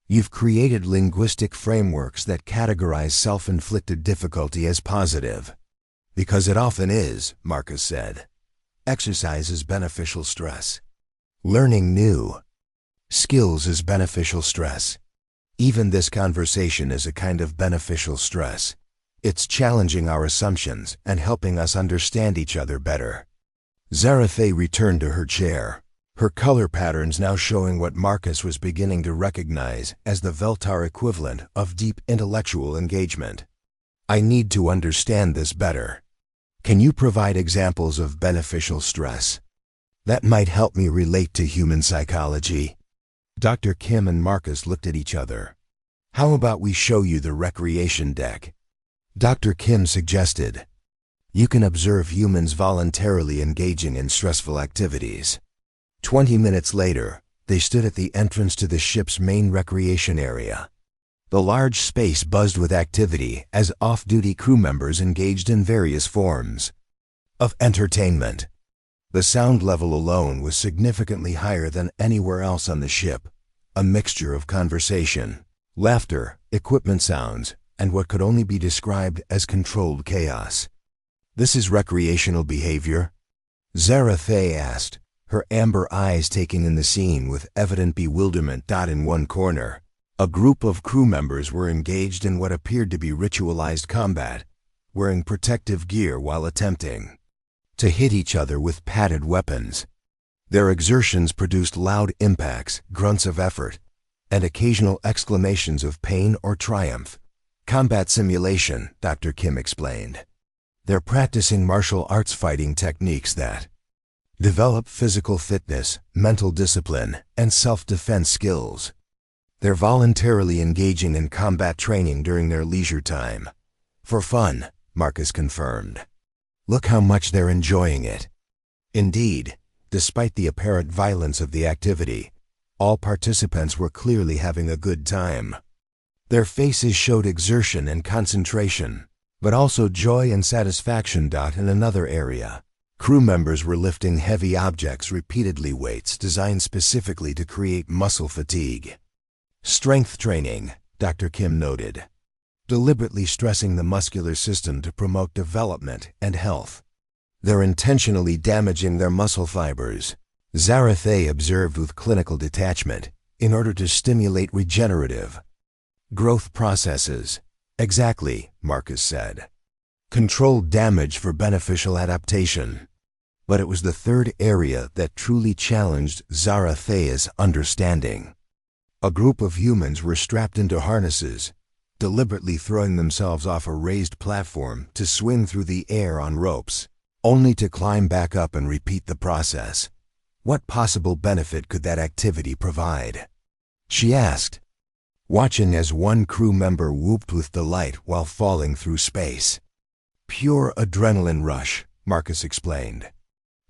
You've created linguistic frameworks that categorize self-inflicted difficulty as positive. Because it often is, Marcus said. Exercise is beneficial stress. Learning new skills is beneficial stress. Even this conversation is a kind of beneficial stress. It's challenging our assumptions and helping us understand each other better. Zara'thei returned to her chair, her color patterns now showing what Marcus was beginning to recognize as the Vel'tar equivalent of deep intellectual engagement. I need to understand this better. Can you provide examples of beneficial stress? That might help me relate to human psychology. Dr. Kim and Marcus looked at each other. How about we show you the recreation deck? Dr. Kim suggested. You can observe humans voluntarily engaging in stressful activities. 20 minutes later, they stood at the entrance to the ship's main recreation area. The large space buzzed with activity as off-duty crew members engaged in various forms of entertainment. The sound level alone was significantly higher than anywhere else on the ship, a mixture of conversation, laughter, equipment sounds, and what could only be described as controlled chaos. This is recreational behavior? Zara'thei asked, her amber eyes taking in the scene with evident bewilderment. In one corner, a group of crew members were engaged in what appeared to be ritualized combat, wearing protective gear while attempting to hit each other with padded weapons. Their exertions produced loud impacts, grunts of effort, and occasional exclamations of pain or triumph. Combat simulation, Dr. Kim explained. They're practicing martial arts fighting techniques that develop physical fitness, mental discipline, and self-defense skills. They're voluntarily engaging in combat training during their leisure time. For fun, Marcus confirmed. Look how much they're enjoying it. Indeed, despite the apparent violence of the activity, all participants were clearly having a good time. Their faces showed exertion and concentration, but also joy and satisfaction. In another area, crew members were lifting heavy objects repeatedly, weights designed specifically to create muscle fatigue. Strength training, Dr. Kim noted, deliberately stressing the muscular system to promote development and health. They're intentionally damaging their muscle fibers, Zara'thei observed with clinical detachment, in order to stimulate regenerative growth processes. Exactly, Marcus said. Controlled damage for beneficial adaptation. But it was the third area that truly challenged Zara'thei's understanding. A group of humans were strapped into harnesses, deliberately throwing themselves off a raised platform to swing through the air on ropes, only to climb back up and repeat the process. What possible benefit could that activity provide? She asked, watching as one crew member whooped with delight while falling through space. Pure adrenaline rush, Marcus explained.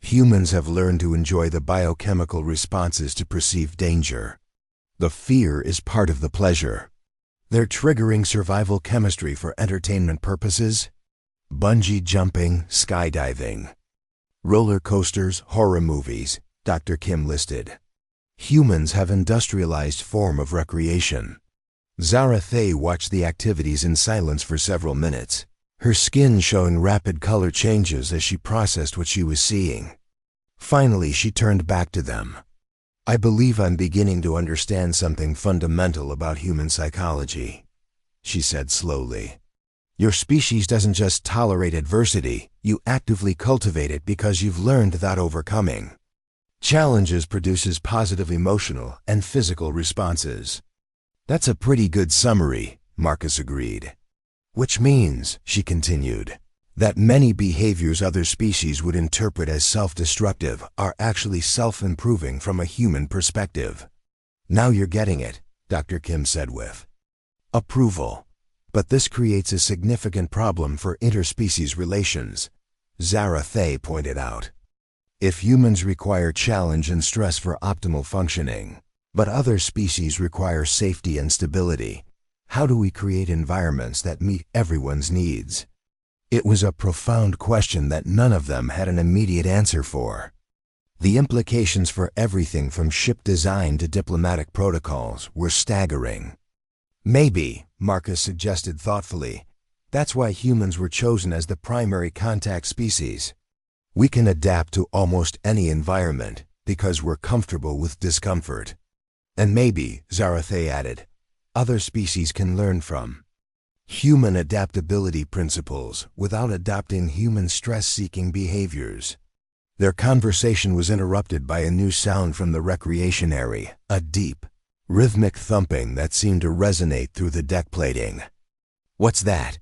Humans have learned to enjoy the biochemical responses to perceived danger. The fear is part of the pleasure. They're triggering survival chemistry for entertainment purposes. Bungee jumping, skydiving, roller coasters, horror movies, Dr. Kim listed. Humans have industrialized form of recreation. Zara'thei watched the activities in silence for several minutes, her skin showing rapid color changes as she processed what she was seeing. Finally, she turned back to them. I believe I'm beginning to understand something fundamental about human psychology, she said slowly. Your species doesn't just tolerate adversity, you actively cultivate it because you've learned that overcoming challenges produces positive emotional and physical responses. That's a pretty good summary, Marcus agreed. Which means, she continued, that many behaviors other species would interpret as self-destructive are actually self-improving from a human perspective. Now you're getting it, Dr. Kim said with approval. But this creates a significant problem for interspecies relations, Zara'thei pointed out. If humans require challenge and stress for optimal functioning, but other species require safety and stability, how do we create environments that meet everyone's needs? It was a profound question that none of them had an immediate answer for. The implications for everything from ship design to diplomatic protocols were staggering. Maybe, Marcus suggested thoughtfully, that's why humans were chosen as the primary contact species. We can adapt to almost any environment because we're comfortable with discomfort. And maybe, Zara'thei added, other species can learn from human adaptability principles without adopting human stress-seeking behaviors. Their conversation was interrupted by a new sound from the recreation area, a deep, rhythmic thumping that seemed to resonate through the deck plating. What's that?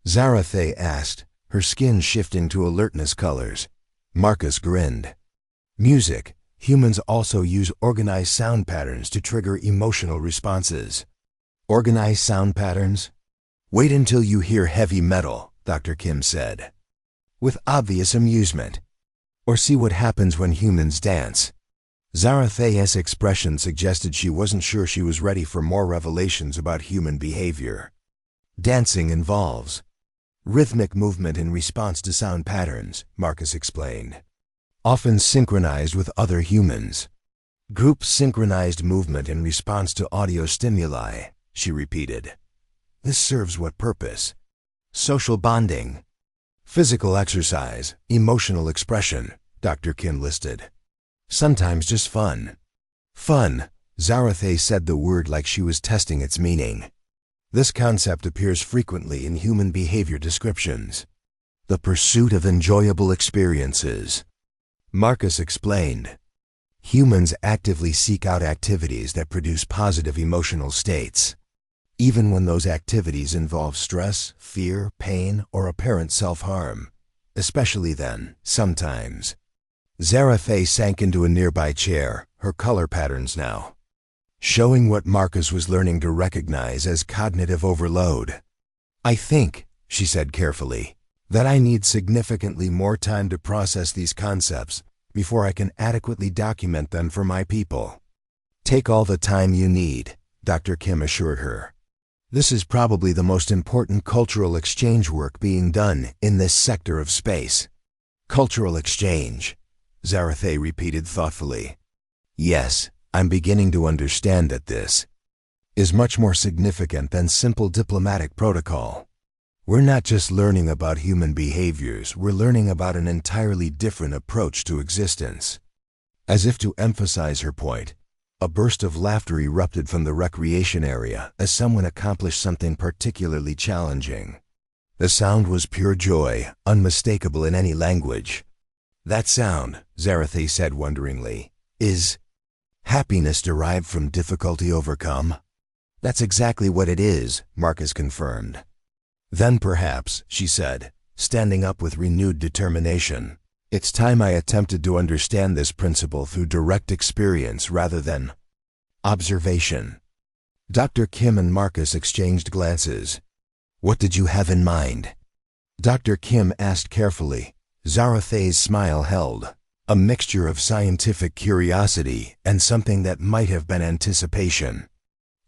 Zara'thei asked, her skin shifting to alertness colors. Marcus grinned. Music. Humans also use organized sound patterns to trigger emotional responses. Organized sound patterns? Wait until you hear heavy metal, Dr. Kim said, with obvious amusement. Or see what happens when humans dance. Zara'thei's expression suggested she wasn't sure she was ready for more revelations about human behavior. Dancing involves rhythmic movement in response to sound patterns, Marcus explained, often synchronized with other humans. Group synchronized movement in response to audio stimuli, she repeated. This serves what purpose? Social bonding, physical exercise, emotional expression, Dr. Kim listed. Sometimes just fun. Fun, Zara'thei said the word like she was testing its meaning. This concept appears frequently in human behavior descriptions. The pursuit of enjoyable experiences. Marcus explained. Humans actively seek out activities that produce positive emotional states, even when those activities involve stress, fear, pain, or apparent self-harm. Especially then, sometimes. Zara'thei sank into a nearby chair, her color patterns now showing what Marcus was learning to recognize as cognitive overload. I think, she said carefully, that I need significantly more time to process these concepts before I can adequately document them for my people. Take all the time you need, Dr. Kim assured her. This is probably the most important cultural exchange work being done in this sector of space. Cultural exchange, Zara'thei repeated thoughtfully. Yes, I'm beginning to understand that this is much more significant than simple diplomatic protocol. We're not just learning about human behaviors, we're learning about an entirely different approach to existence. As if to emphasize her point, a burst of laughter erupted from the recreation area as someone accomplished something particularly challenging. The sound was pure joy, unmistakable in any language. That sound, Zara'thei said wonderingly, is happiness derived from difficulty overcome? That's exactly what it is, Marcus confirmed. Then perhaps, she said, standing up with renewed determination, it's time I attempted to understand this principle through direct experience rather than observation. Dr. Kim and Marcus exchanged glances. What did you have in mind? Dr. Kim asked carefully. Zara'thei's smile held, a mixture of scientific curiosity and something that might have been anticipation.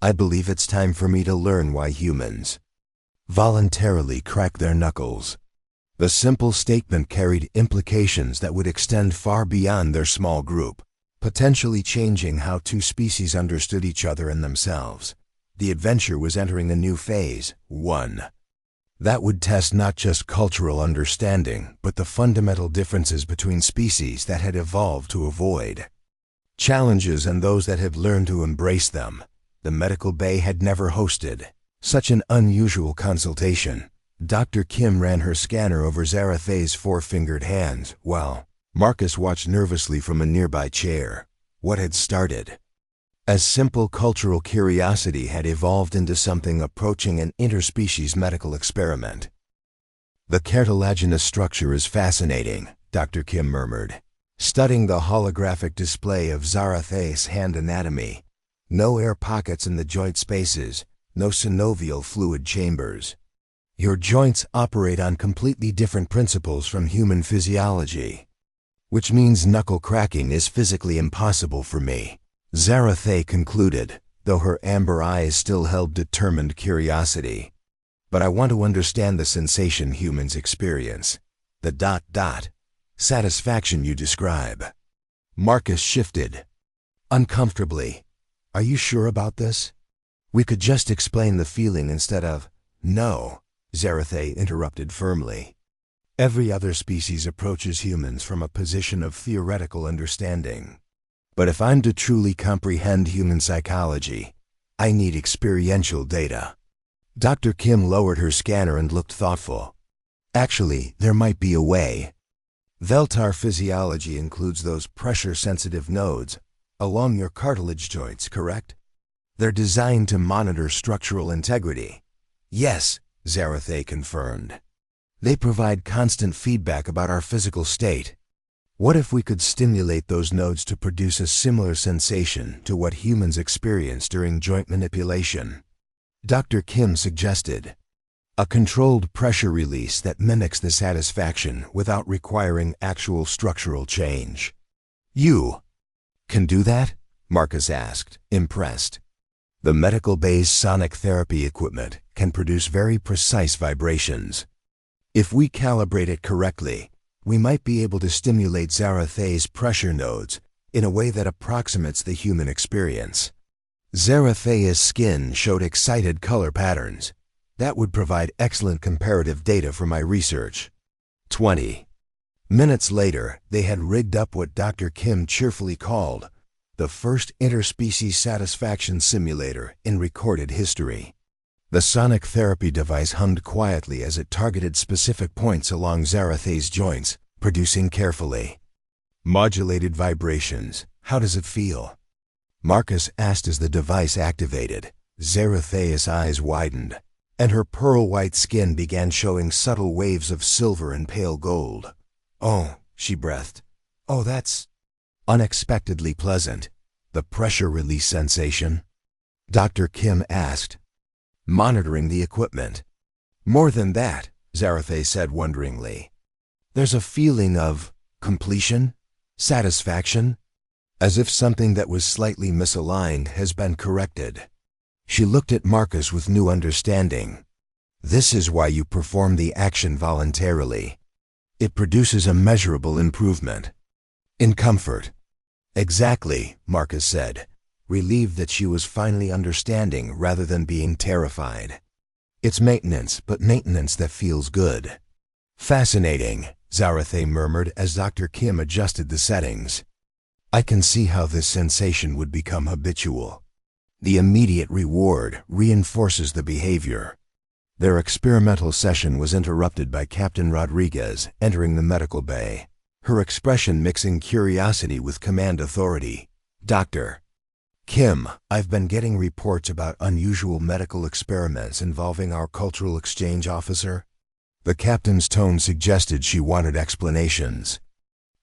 I believe it's time for me to learn why humans voluntarily crack their knuckles. The simple statement carried implications that would extend far beyond their small group, potentially changing how two species understood each other and themselves. The adventure was entering a new phase, one that would test not just cultural understanding, but the fundamental differences between species that had evolved to avoid challenges and those that had learned to embrace them. The medical bay had never hosted such an unusual consultation. Dr. Kim ran her scanner over Zara'thei's four-fingered hands, while Marcus watched nervously from a nearby chair. What had started as simple cultural curiosity had evolved into something approaching an interspecies medical experiment. The cartilaginous structure is fascinating, Dr. Kim murmured, studying the holographic display of Zara'thei's hand anatomy. No air pockets in the joint spaces, no synovial fluid chambers. Your joints operate on completely different principles from human physiology, which means knuckle cracking is physically impossible for me, Zara'thei concluded, though her amber eyes still held determined curiosity. But I want to understand the sensation humans experience. The satisfaction you describe. Marcus shifted uncomfortably. Are you sure about this? We could just explain the feeling instead of, no, Zara'thei interrupted firmly. Every other species approaches humans from a position of theoretical understanding. But if I'm to truly comprehend human psychology, I need experiential data. Dr. Kim lowered her scanner and looked thoughtful. Actually, there might be a way. Vel'tar physiology includes those pressure-sensitive nodes along your cartilage joints, correct? They're designed to monitor structural integrity. Yes, Zara'thei confirmed. They provide constant feedback about our physical state. What if we could stimulate those nodes to produce a similar sensation to what humans experience during joint manipulation? Dr. Kim suggested a controlled pressure release that mimics the satisfaction without requiring actual structural change. You can do that? Marcus asked, impressed. The medical bay's sonic therapy equipment can produce very precise vibrations. If we calibrate it correctly, we might be able to stimulate Zara'thei's pressure nodes in a way that approximates the human experience. Zara'thei's skin showed excited color patterns. That would provide excellent comparative data for my research. 20 minutes later, they had rigged up what Dr. Kim cheerfully called the first interspecies satisfaction simulator in recorded history. The sonic therapy device hummed quietly as it targeted specific points along Zara'thei's joints, producing carefully modulated vibrations. How does it feel? Marcus asked as the device activated. Zara'thei's eyes widened, and her pearl-white skin began showing subtle waves of silver and pale gold. Oh, she breathed. Oh, that's unexpectedly pleasant. The pressure release sensation? Dr. Kim asked, monitoring the equipment. More than that, Zara'thei said wonderingly. There's a feeling of completion, satisfaction, as if something that was slightly misaligned has been corrected. She looked at Marcus with new understanding. This is why you perform the action voluntarily. It produces a measurable improvement in comfort. Exactly, Marcus said, relieved that she was finally understanding rather than being terrified. It's maintenance, but maintenance that feels good. Fascinating, Zara'thei murmured as Dr. Kim adjusted the settings. I can see how this sensation would become habitual. The immediate reward reinforces the behavior. Their experimental session was interrupted by Captain Rodriguez entering the medical bay, her expression mixing curiosity with command authority. Dr. Kim, I've been getting reports about unusual medical experiments involving our cultural exchange officer. The captain's tone suggested she wanted explanations.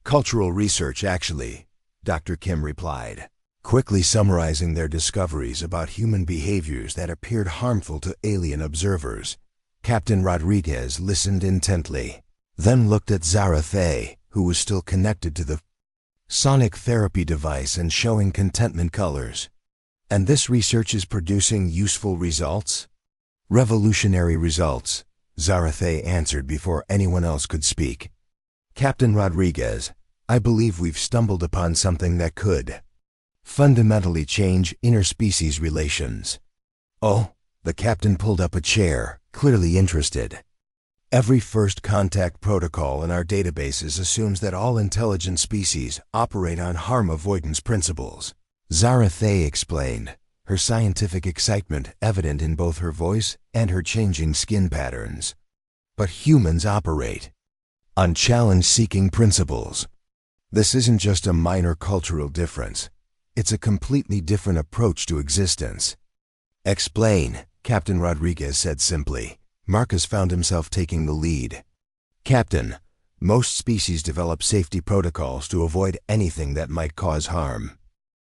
Cultural research, actually, Dr. Kim replied, quickly summarizing their discoveries about human behaviors that appeared harmful to alien observers. Captain Rodriguez listened intently, then looked at Zara'thei, who was still connected to the sonic therapy device and showing contentment colors. And this research is producing useful results? Revolutionary results, Zara'thei answered before anyone else could speak. Captain Rodriguez, I believe we've stumbled upon something that could fundamentally change interspecies relations. Oh, the captain pulled up a chair, clearly interested. Every first contact protocol in our databases assumes that all intelligent species operate on harm avoidance principles. Zara'thei explained, her scientific excitement evident in both her voice and her changing skin patterns. But humans operate on challenge-seeking principles. This isn't just a minor cultural difference. It's a completely different approach to existence. Explain, Captain Rodriguez said simply. Marcus found himself taking the lead. Captain, most species develop safety protocols to avoid anything that might cause harm.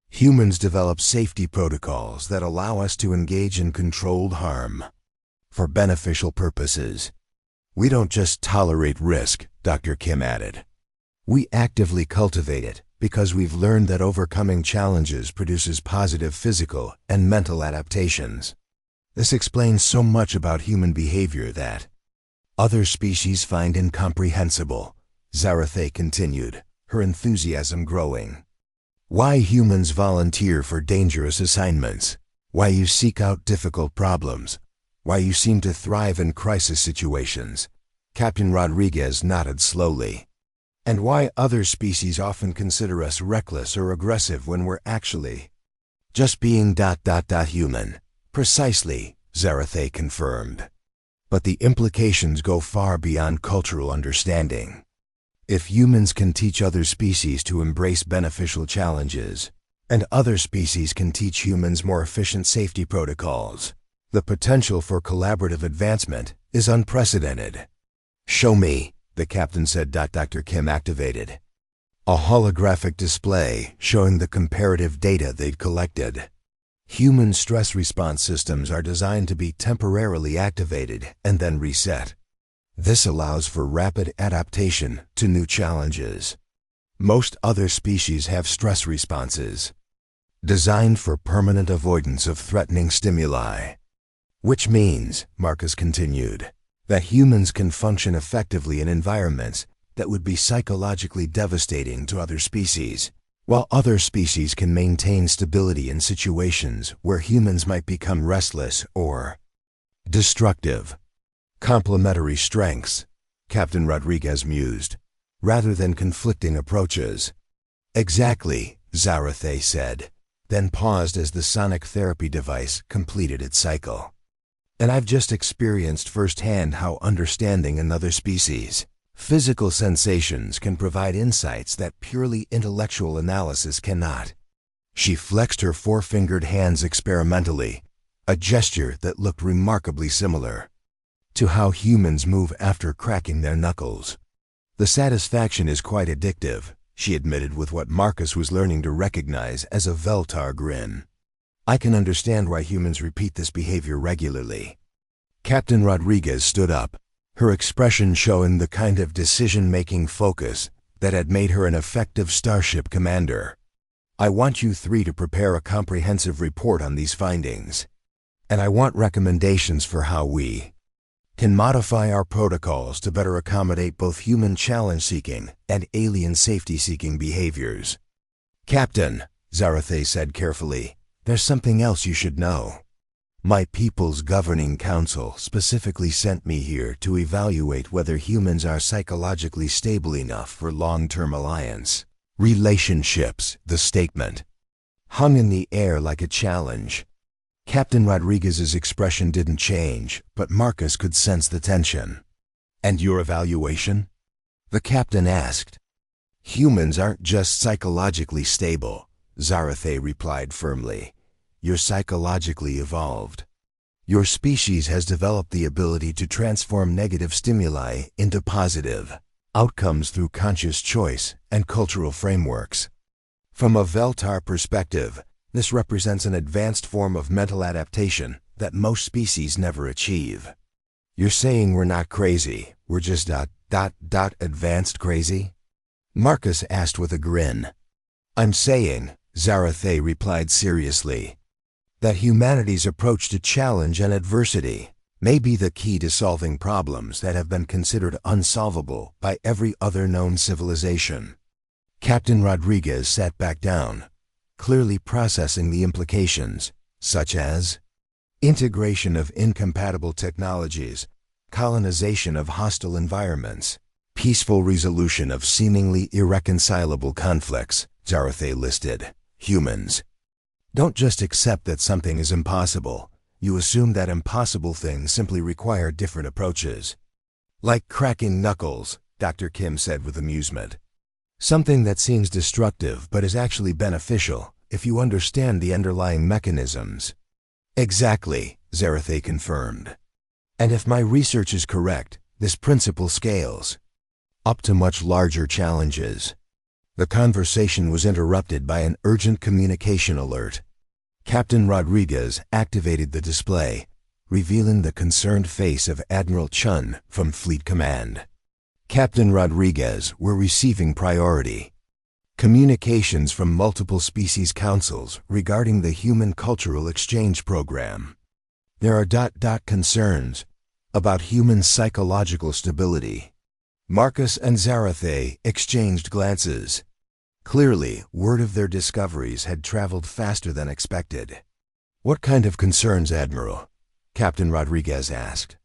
Humans develop safety protocols that allow us to engage in controlled harm for beneficial purposes. We don't just tolerate risk, Dr. Kim added. We actively cultivate it because we've learned that overcoming challenges produces positive physical and mental adaptations. This explains so much about human behavior that other species find incomprehensible, Zara'thei continued, her enthusiasm growing. Why humans volunteer for dangerous assignments, why you seek out difficult problems, why you seem to thrive in crisis situations. Captain Rodriguez nodded slowly. And why other species often consider us reckless or aggressive when we're actually just being human. Precisely, Zara'thei confirmed. But the implications go far beyond cultural understanding. If humans can teach other species to embrace beneficial challenges, and other species can teach humans more efficient safety protocols, the potential for collaborative advancement is unprecedented. Show me, the captain said. Dr. Kim activated a holographic display showing the comparative data they'd collected. Human stress response systems are designed to be temporarily activated and then reset. This allows for rapid adaptation to new challenges. Most other species have stress responses designed for permanent avoidance of threatening stimuli. Which means, Marcus continued, that humans can function effectively in environments that would be psychologically devastating to other species, while other species can maintain stability in situations where humans might become restless or destructive. Complementary strengths, Captain Rodriguez mused, rather than conflicting approaches. Exactly, Zara'thei said, then paused as the sonic therapy device completed its cycle. And I've just experienced firsthand how understanding another species' physical sensations can provide insights that purely intellectual analysis cannot. She flexed her four-fingered hands experimentally, a gesture that looked remarkably similar to how humans move after cracking their knuckles. The satisfaction is quite addictive, she admitted with what Marcus was learning to recognize as a Vel'tar grin. I can understand why humans repeat this behavior regularly. Captain Rodriguez stood up, her expression showing the kind of decision-making focus that had made her an effective starship commander. I want you three to prepare a comprehensive report on these findings. And I want recommendations for how we can modify our protocols to better accommodate both human challenge-seeking and alien safety-seeking behaviors. Captain, Zara'thei said carefully, there's something else you should know. My people's governing council specifically sent me here to evaluate whether humans are psychologically stable enough for long-term alliance relationships. The statement hung in the air like a challenge. Captain Rodriguez's expression didn't change, but Marcus could sense the tension. And your evaluation? The captain asked. Humans aren't just psychologically stable, Zara'thei replied firmly. You're psychologically evolved. Your species has developed the ability to transform negative stimuli into positive outcomes through conscious choice and cultural frameworks. From a Vel'tar perspective, this represents an advanced form of mental adaptation that most species never achieve. You're saying we're not crazy, we're just advanced crazy? Marcus asked with a grin. I'm saying, Zara'thei replied seriously, That humanity's approach to challenge and adversity may be the key to solving problems that have been considered unsolvable by every other known civilization. Captain Rodriguez sat back down, clearly processing the implications, such as integration of incompatible technologies, colonization of hostile environments, peaceful resolution of seemingly irreconcilable conflicts. Zara'thei listed. Humans don't just accept that something is impossible. You assume that impossible things simply require different approaches. Like cracking knuckles, Dr. Kim said with amusement. Something that seems destructive but is actually beneficial if you understand the underlying mechanisms. Exactly, Zara'thei confirmed. And if my research is correct, this principle scales up to much larger challenges. The conversation was interrupted by an urgent communication alert. Captain Rodriguez activated the display, revealing the concerned face of Admiral Chen from Fleet Command. Captain Rodriguez, we're receiving priority communications from multiple species councils regarding the Human Cultural Exchange Program. There are concerns about human psychological stability. Marcus and Zara'thei exchanged glances. Clearly, word of their discoveries had traveled faster than expected. What kind of concerns, Admiral? Captain Rodriguez asked.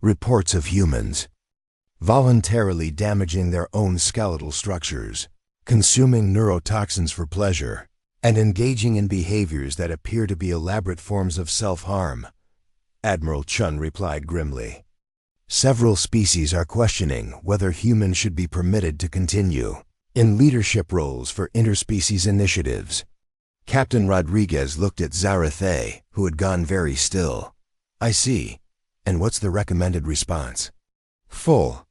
Reports of humans voluntarily damaging their own skeletal structures, consuming neurotoxins for pleasure, and engaging in behaviors that appear to be elaborate forms of self-harm. Admiral Chen replied grimly. Several species are questioning whether humans should be permitted to continue in leadership roles for interspecies initiatives. Captain Rodriguez looked at Zara'thei, who had gone very still. I see. And what's the recommended response? Full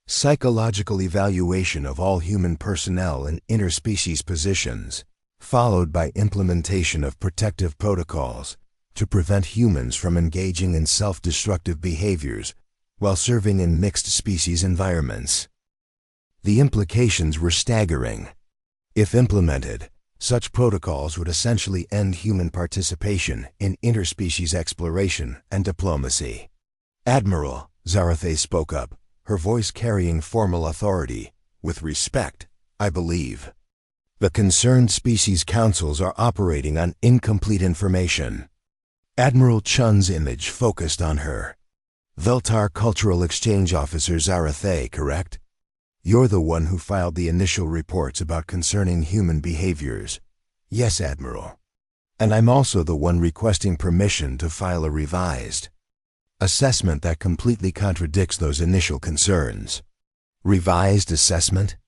psychological evaluation of all human personnel in interspecies positions, followed by implementation of protective protocols to prevent humans from engaging in self-destructive behaviors while serving in mixed species environments. The implications were staggering. If implemented, such protocols would essentially end human participation in interspecies exploration and diplomacy. Admiral, Zara'thei spoke up, her voice carrying formal authority. With respect, I believe the concerned species councils are operating on incomplete information. Admiral Chen's image focused on her. Vel'tar Cultural Exchange Officer Zara'thei, correct? You're the one who filed the initial reports about concerning human behaviors. Yes, Admiral. And I'm also the one requesting permission to file a revised assessment that completely contradicts those initial concerns. Revised assessment?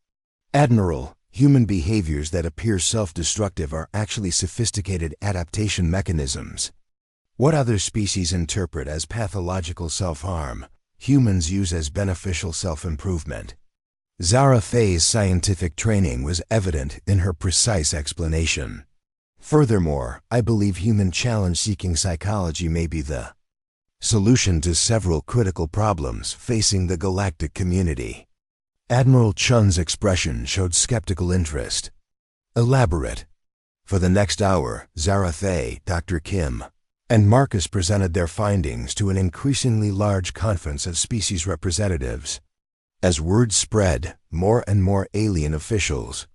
Admiral, human behaviors that appear self-destructive are actually sophisticated adaptation mechanisms. What other species interpret as pathological self-harm, humans use as beneficial self-improvement. Zara'thei's scientific training was evident in her precise explanation. Furthermore, I believe human challenge-seeking psychology may be the solution to several critical problems facing the galactic community. Admiral Chen's expression showed skeptical interest. Elaborate. For the next hour, Zara'thei, Dr. Kim, and Marcus presented their findings to an increasingly large conference of species representatives. As word spread, more and more alien officials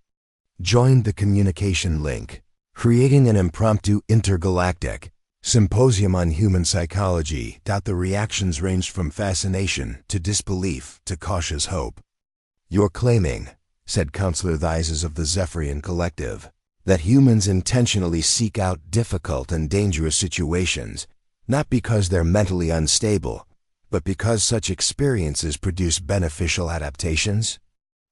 joined the communication link, creating an impromptu intergalactic symposium on human psychology. The reactions ranged from fascination to disbelief to cautious hope. You're claiming, said Counselor Theises of the Zephyrian Collective, that humans intentionally seek out difficult and dangerous situations, not because they're mentally unstable, but because such experiences produce beneficial adaptations?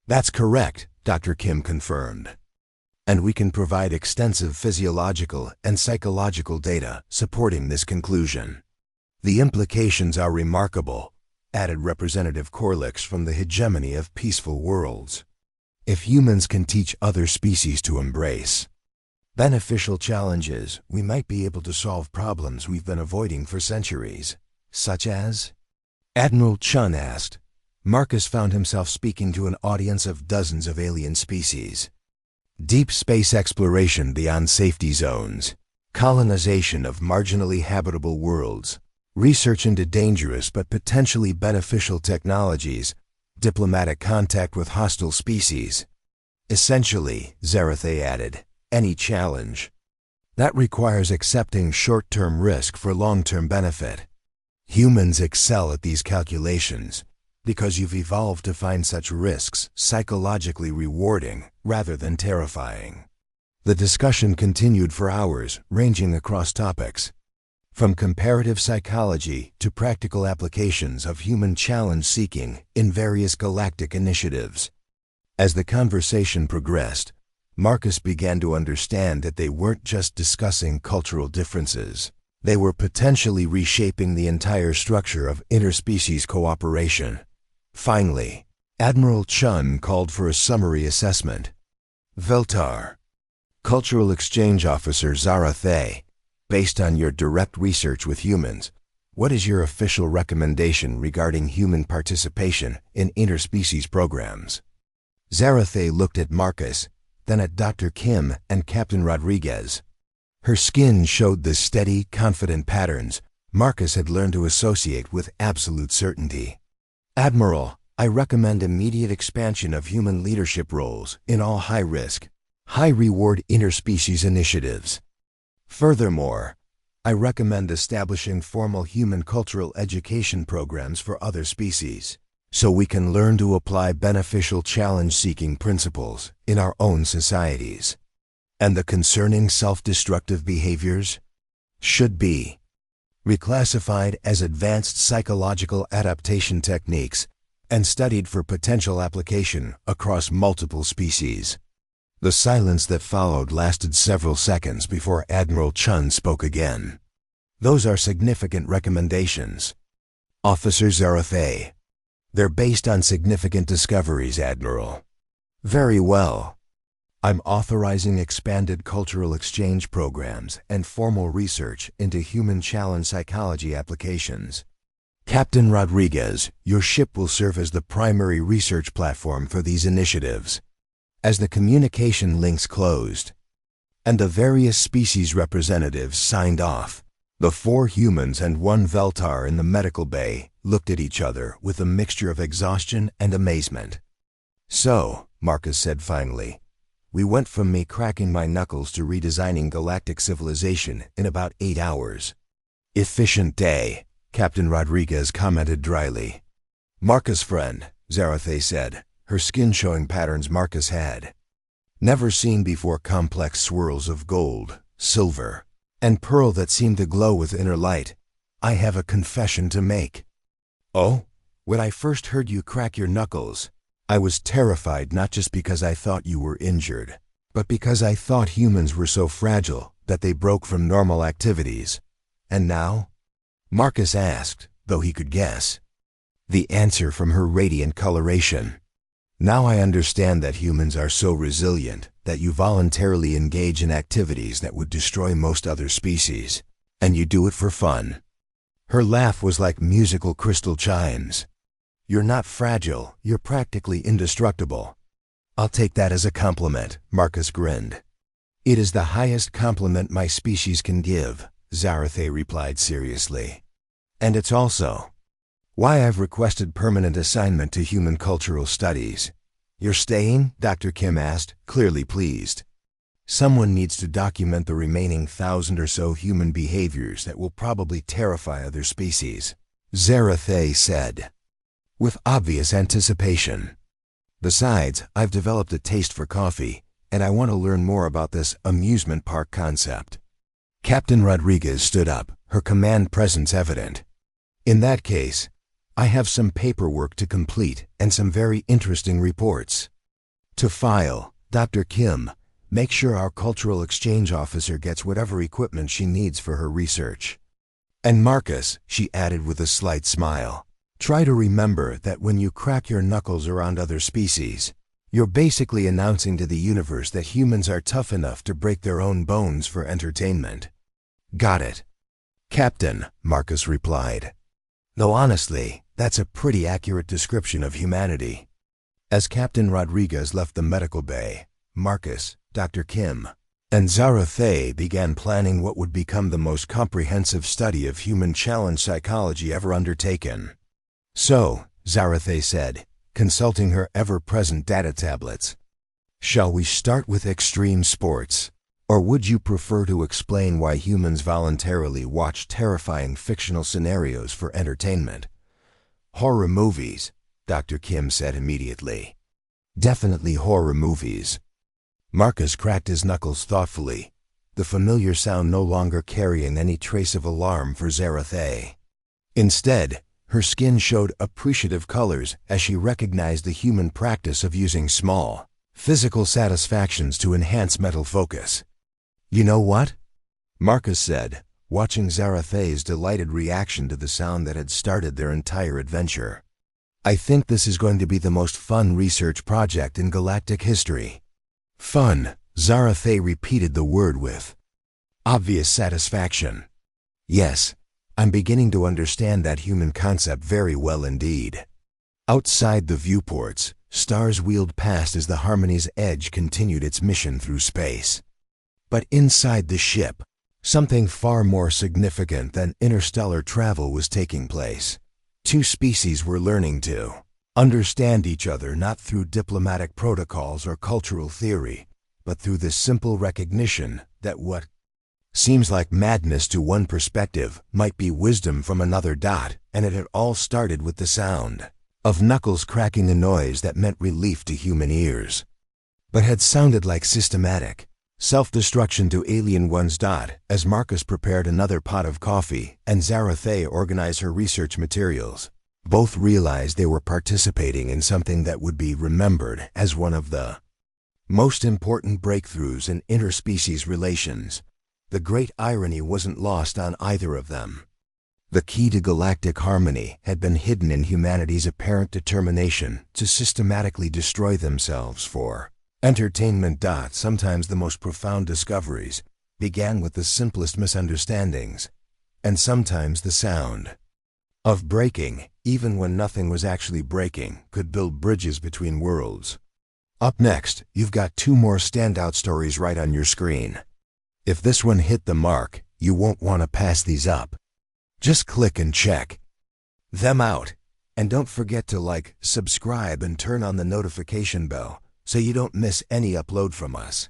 That's correct, Dr. Kim confirmed. And we can provide extensive physiological and psychological data supporting this conclusion. The implications are remarkable, added Representative Corlix from the hegemony of peaceful worlds. If humans can teach other species to embrace beneficial challenges, we might be able to solve problems we've been avoiding for centuries, such as? Admiral Chen asked. Marcus found himself speaking to an audience of dozens of alien species. Deep space exploration beyond safety zones, colonization of marginally habitable worlds, research into dangerous but potentially beneficial technologies, diplomatic contact with hostile species. Essentially, Zara'thei added, any challenge. That requires accepting short-term risk for long-term benefit. Humans excel at these calculations because you've evolved to find such risks psychologically rewarding rather than terrifying. The discussion continued for hours, ranging across topics, from comparative psychology to practical applications of human challenge-seeking in various galactic initiatives. As the conversation progressed, Marcus began to understand that they weren't just discussing cultural differences. They were potentially reshaping the entire structure of interspecies cooperation. Finally, Admiral Chen called for a summary assessment. Vel'tar, Cultural Exchange Officer Zara'thei, based on your direct research with humans, what is your official recommendation regarding human participation in interspecies programs? Zara'thei looked at Marcus, then at Dr. Kim and Captain Rodriguez. Her skin showed the steady, confident patterns Marcus had learned to associate with absolute certainty. Admiral, I recommend immediate expansion of human leadership roles in all high-risk, high-reward interspecies initiatives. Furthermore, I recommend establishing formal human cultural education programs for other species, so we can learn to apply beneficial challenge-seeking principles in our own societies. And the concerning self-destructive behaviors should be reclassified as advanced psychological adaptation techniques and studied for potential application across multiple species. The silence that followed lasted several seconds before Admiral Chen spoke again. Those are significant recommendations, Officer Zara'thei. They're based on significant discoveries, Admiral. Very well. I'm authorizing expanded cultural exchange programs and formal research into human challenge psychology applications. Captain Rodriguez, your ship will serve as the primary research platform for these initiatives. As the communication links closed, and the various species representatives signed off, the 4 humans and 1 Vel'tar in the medical bay looked at each other with a mixture of exhaustion and amazement. So, Marcus said finally, we went from me cracking my knuckles to redesigning galactic civilization in about 8 hours. Efficient day, Captain Rodriguez commented dryly. Marcus' friend, Zara'thei said, her skin showing patterns Marcus had never seen before, complex swirls of gold, silver, and pearl that seemed to glow with inner light. I have a confession to make. Oh? When I first heard you crack your knuckles, I was terrified, not just because I thought you were injured, but because I thought humans were so fragile that they broke from normal activities. And now? Marcus asked, though he could guess the answer from her radiant coloration. Now I understand that humans are so resilient that you voluntarily engage in activities that would destroy most other species, and you do it for fun. Her laugh was like musical crystal chimes. You're not fragile, you're practically indestructible. I'll take that as a compliment, Marcus grinned. It is the highest compliment my species can give, Zara'thei replied seriously. And it's also why I've requested permanent assignment to human cultural studies. You're staying? Dr. Kim asked, clearly pleased. Someone needs to document the remaining 1,000 or so human behaviors that will probably terrify other species, Zara'thei said, with obvious anticipation. Besides, I've developed a taste for coffee, and I want to learn more about this amusement park concept. Captain Rodriguez stood up, her command presence evident. In that case, I have some paperwork to complete and some very interesting reports to file. Dr. Kim, make sure our cultural exchange officer gets whatever equipment she needs for her research. And Marcus, she added with a slight smile, try to remember that when you crack your knuckles around other species, you're basically announcing to the universe that humans are tough enough to break their own bones for entertainment. Got it, Captain, Marcus replied. Though honestly, that's a pretty accurate description of humanity. As Captain Rodriguez left the medical bay, Marcus, Dr. Kim, And Zara'thei began planning what would become the most comprehensive study of human challenge psychology ever undertaken. So, Zara'thei said, consulting her ever-present data tablets, "Shall we start with extreme sports? Or would you prefer to explain why humans voluntarily watch terrifying fictional scenarios for entertainment?" "Horror movies," Dr. Kim said immediately. "Definitely horror movies." Marcus cracked his knuckles thoughtfully, the familiar sound no longer carrying any trace of alarm for Zara'thei. Instead, her skin showed appreciative colors as she recognized the human practice of using small, physical satisfactions to enhance mental focus. "You know what?" Marcus said, watching Zara'thei's delighted reaction to the sound that had started their entire adventure. "I think this is going to be the most fun research project in galactic history." "Fun," Zara'thei repeated the word with obvious satisfaction. "Yes, I'm beginning to understand that human concept very well indeed." Outside the viewports, stars wheeled past as the Harmony's Edge continued its mission through space. But inside the ship, something far more significant than interstellar travel was taking place. Two species were learning to understand each other not through diplomatic protocols or cultural theory, but through the simple recognition that what seems like madness to one perspective might be wisdom from another. And it had all started with the sound of knuckles cracking, a noise that meant relief to human ears, but had sounded like systematic self-destruction to alien ones. As Marcus prepared another pot of coffee and Zara'thei organized her research materials, both realized they were participating in something that would be remembered as one of the most important breakthroughs in interspecies relations. The great irony wasn't lost on either of them. The key to galactic harmony had been hidden in humanity's apparent determination to systematically destroy themselves for entertainment. Sometimes the most profound discoveries began with the simplest misunderstandings, and sometimes the sound of breaking, even when nothing was actually breaking, could build bridges between worlds. Up next, you've got two more standout stories right on your screen. If this one hit the mark, you won't want to pass these up. Just click and check them out. And don't forget to like, subscribe, and turn on the notification bell so you don't miss any upload from us.